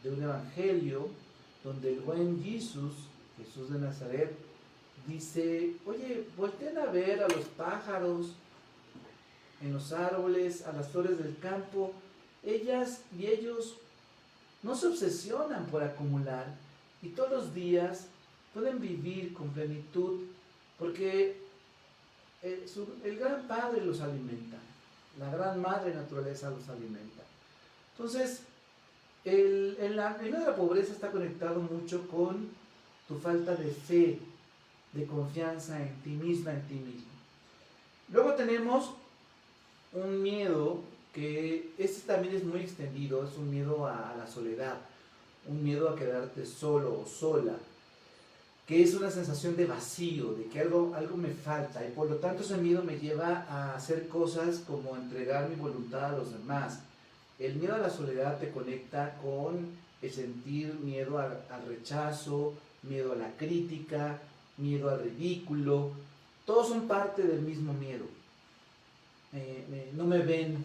de un evangelio, donde el buen Jesús de Nazaret, dice, oye, volteen a ver a los pájaros en los árboles, a las flores del campo. Ellas y ellos no se obsesionan por acumular, y todos los días pueden vivir con plenitud porque el gran Padre los alimenta, la gran Madre Naturaleza los alimenta. Entonces, el miedo a la pobreza está conectado mucho con tu falta de fe, de confianza en ti misma, en ti mismo. Luego tenemos un miedo que este también es muy extendido, es un miedo a la soledad, un miedo a quedarte solo o sola, que es una sensación de vacío, de que algo me falta, y por lo tanto ese miedo me lleva a hacer cosas como entregar mi voluntad a los demás. El miedo a la soledad te conecta con el sentir miedo al rechazo, miedo a la crítica, miedo al ridículo. Todos son parte del mismo miedo. No me ven,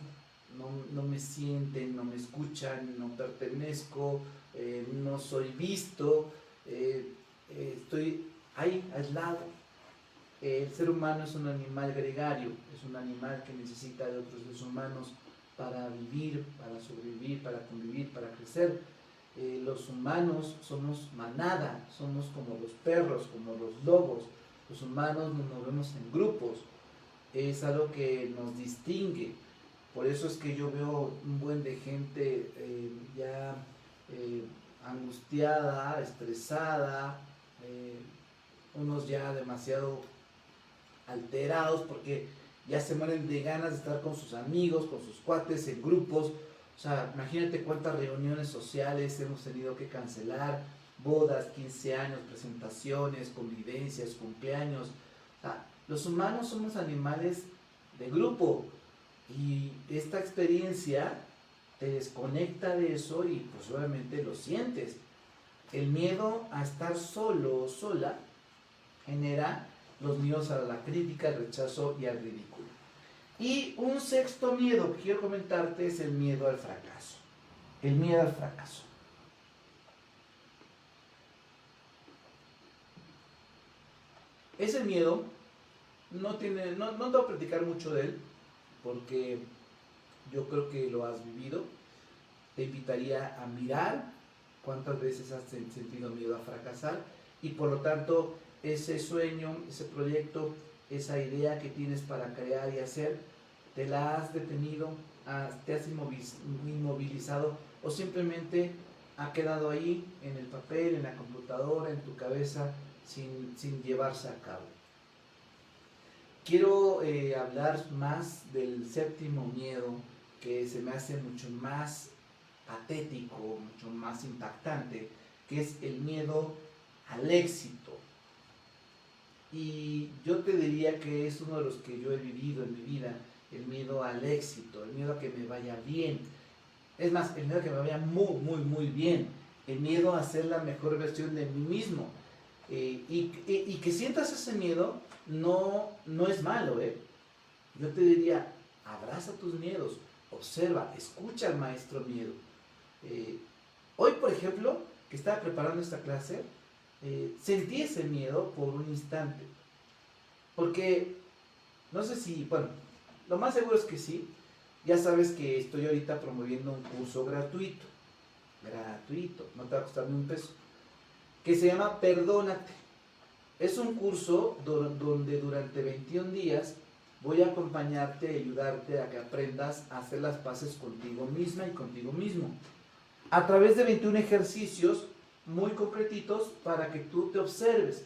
no me sienten, no me escuchan, no pertenezco, no soy visto, estoy ahí aislado. El ser humano es un animal gregario, es un animal que necesita de otros seres humanos para vivir, para sobrevivir, para convivir, para crecer. Los humanos somos manada, somos como los perros, como los lobos. Los humanos nos movemos en grupos, es algo que nos distingue. Por eso es que yo veo un buen de gente ya angustiada, estresada, unos ya demasiado alterados porque ya se mueren de ganas de estar con sus amigos, con sus cuates, en grupos. O sea, imagínate cuántas reuniones sociales hemos tenido que cancelar, bodas, 15 años, presentaciones, convivencias, cumpleaños. O sea, los humanos somos animales de grupo y esta experiencia te desconecta de eso y pues obviamente lo sientes. El miedo a estar solo o sola genera los miedos a la crítica, al rechazo y al ridículo. Y un sexto miedo que quiero comentarte es el miedo al fracaso. El miedo al fracaso. Ese miedo no te voy a platicar mucho de él porque yo creo que lo has vivido. Te invitaría a mirar cuántas veces has sentido miedo a fracasar y por lo tanto ese sueño, ese proyecto, esa idea que tienes para crear y hacer, te la has detenido, te has inmovilizado o simplemente ha quedado ahí en el papel, en la computadora, en tu cabeza, sin llevarse a cabo. Quiero hablar más del séptimo miedo, que se me hace mucho más patético, mucho más impactante, que es el miedo al éxito. Y yo te diría que es uno de los que yo he vivido en mi vida, el miedo al éxito, el miedo a que me vaya bien. Es más, el miedo a que me vaya muy, muy, muy bien, el miedo a ser la mejor versión de mí mismo. Y que sientas ese miedo no es malo, ¿eh? Yo te diría, abraza tus miedos, observa, escucha al maestro miedo. Hoy, por ejemplo, que estaba preparando esta clase, sentí ese miedo por un instante. Porque, no sé si, bueno, lo más seguro es que sí. Ya sabes que estoy ahorita promoviendo un curso gratuito. Gratuito, no te va a costar ni un peso. Que se llama Perdónate. Es un curso donde durante 21 días voy a acompañarte y ayudarte a que aprendas a hacer las paces contigo misma y contigo mismo. A través de 21 ejercicios muy concretitos para que tú te observes.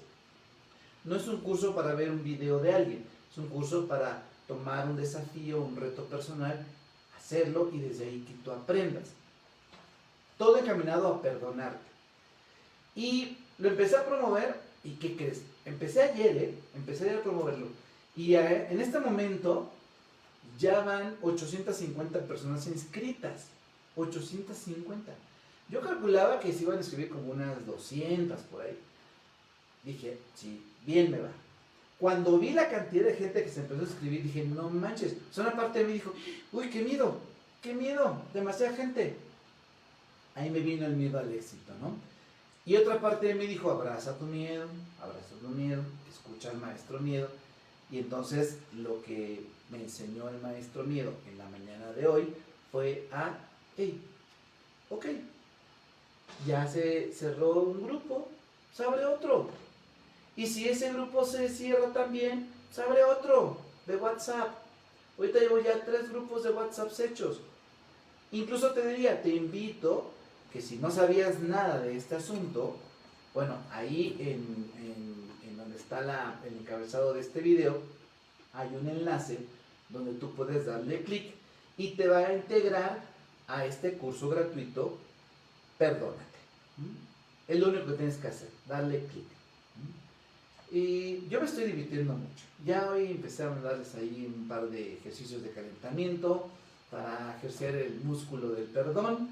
No es un curso para ver un video de alguien, es un curso para tomar un desafío, un reto personal, hacerlo y desde ahí que tú aprendas. Todo encaminado a perdonarte. Y lo empecé a promover, ¿y qué crees? Empecé ayer a promoverlo. Y en este momento ya van 850 personas inscritas. 850. Yo calculaba que se iban a escribir como unas 200 por ahí. Dije, sí, bien me va. Cuando vi la cantidad de gente que se empezó a escribir, dije, no manches. O sea, una parte de mí dijo, uy, qué miedo, demasiada gente. Ahí me vino el miedo al éxito, ¿no? Y otra parte de mí dijo, abraza tu miedo, escucha al maestro miedo. Y entonces lo que me enseñó el maestro miedo en la mañana de hoy fue hey, ok, ya se cerró un grupo, se abre otro. Y si ese grupo se cierra también, se abre otro de WhatsApp. Ahorita llevo ya 3 grupos de WhatsApp hechos. Incluso te diría, te invito que si no sabías nada de este asunto, bueno, ahí en donde está el encabezado de este video, hay un enlace donde tú puedes darle clic y te va a integrar a este curso gratuito, Perdónate. Es lo único que tienes que hacer, darle clic. Y yo me estoy divirtiendo mucho. Ya hoy empecé a darles ahí un par de ejercicios de calentamiento para ejercer el músculo del perdón.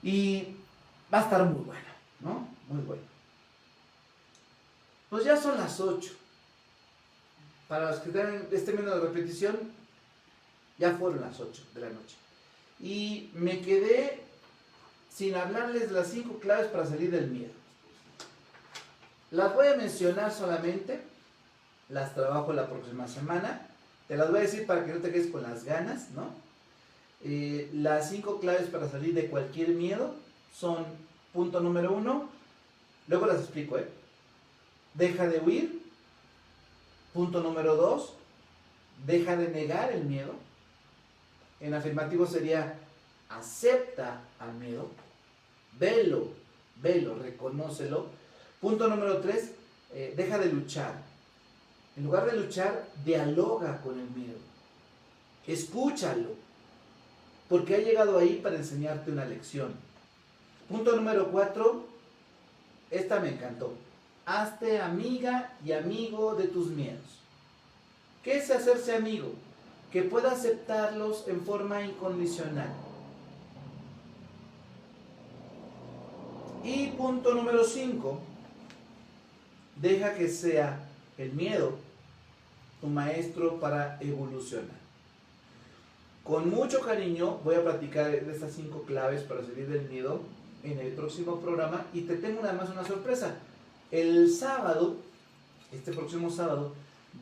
Y va a estar muy bueno, ¿no? Muy bueno. Pues ya son las 8. Para los que estén viendo la repetición, ya fueron las 8 de la noche. Y me quedé sin hablarles de las 5 claves para salir del miedo. Las voy a mencionar solamente, las trabajo la próxima semana. Te las voy a decir para que no te quedes con las ganas, ¿no? Las 5 claves para salir de cualquier miedo son: punto número 1, luego las explico, deja de huir. Punto número 2, deja de negar el miedo. En afirmativo sería: acepta al miedo, velo, reconócelo. Punto número 3, deja de luchar. En lugar de luchar, dialoga con el miedo. Escúchalo, porque ha llegado ahí para enseñarte una lección. Punto número 4, esta me encantó: hazte amiga y amigo de tus miedos. ¿Qué es hacerse amigo? Que pueda aceptarlos en forma incondicional. Y punto número 5, deja que sea el miedo tu maestro para evolucionar. Con mucho cariño voy a platicar de estas 5 claves para salir del miedo en el próximo programa, y te tengo además una sorpresa. El sábado, este próximo sábado,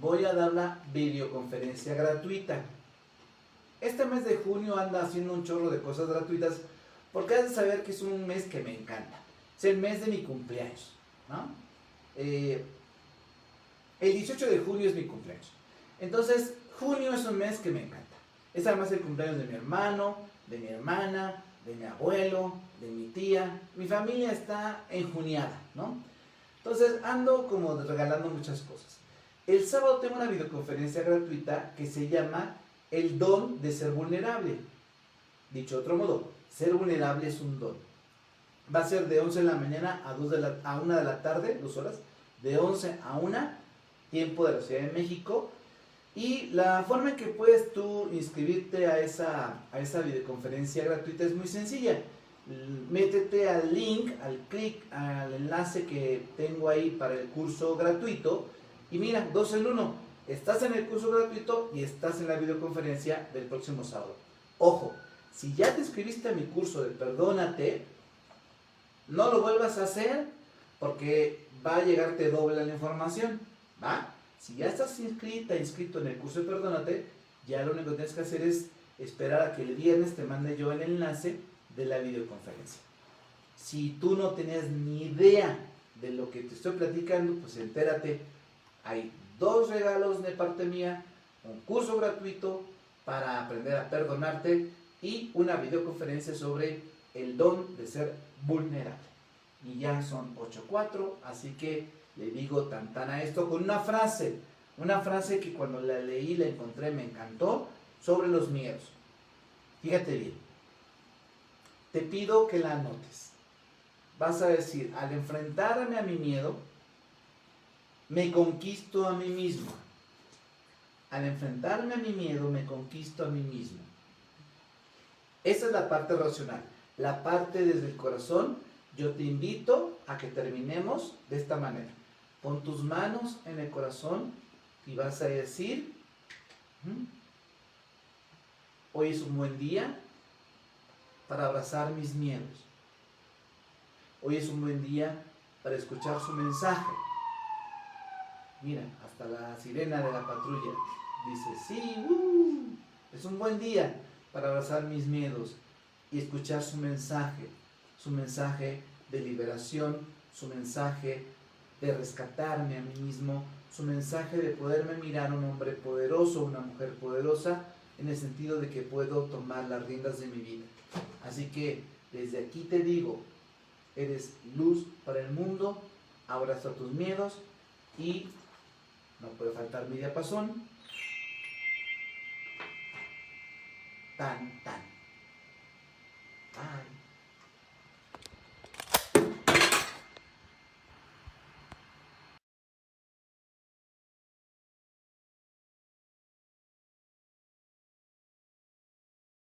voy a dar la videoconferencia gratuita. Este mes de junio anda haciendo un chorro de cosas gratuitas, porque has de saber que es un mes que me encanta. Es el mes de mi cumpleaños, ¿no? El 18 de junio es mi cumpleaños. Entonces, junio es un mes que me encanta. Es además el cumpleaños de mi hermano, de mi hermana, de mi abuelo, de mi tía. Mi familia está enjuniada, ¿no? Entonces ando como regalando muchas cosas. El sábado tengo una videoconferencia gratuita que se llama El don de ser vulnerable. Dicho de otro modo, ser vulnerable es un don. Va a ser de 11 de la mañana a 1 de la tarde, 2 horas, de 11 a 1, tiempo de la Ciudad de México. Y la forma en que puedes tú inscribirte a esa videoconferencia gratuita es muy sencilla. Métete al link, al enlace que tengo ahí para el curso gratuito, y mira, 2 en 1. Estás en el curso gratuito y estás en la videoconferencia del próximo sábado. Ojo, si ya te inscribiste a mi curso de Perdónate, no lo vuelvas a hacer, porque va a llegarte doble la información, ¿va? Si ya estás inscrito en el curso de Perdónate, ya lo único que tienes que hacer es esperar a que el viernes te mande yo el enlace de la videoconferencia. Si tú no tenías ni idea de lo que te estoy platicando, pues entérate. Hay 2 regalos de parte mía: un curso gratuito para aprender a perdonarte y una videoconferencia sobre el don de ser vulnerable. Y ya son 8:04, así que le digo tan a esto con una frase que cuando la leí, la encontré, me encantó, sobre los miedos. Fíjate bien, te pido que la anotes. Vas a decir: al enfrentarme a mi miedo, me conquisto a mí mismo. Al enfrentarme a mi miedo, me conquisto a mí mismo. Esa es la parte racional. La parte desde el corazón, yo te invito a que terminemos de esta manera. Pon tus manos en el corazón y vas a decir: hoy es un buen día para abrazar mis miedos. Hoy es un buen día para escuchar su mensaje. Mira, hasta la sirena de la patrulla dice: sí, es un buen día para abrazar mis miedos y escuchar su mensaje, su mensaje de liberación, su mensaje de rescatarme a mí mismo, su mensaje de poderme mirar un hombre poderoso, una mujer poderosa, en el sentido de que puedo tomar las riendas de mi vida. Así que desde aquí te digo, eres luz para el mundo, abraza tus miedos y no puede faltar mi diapasón. Tan, tan.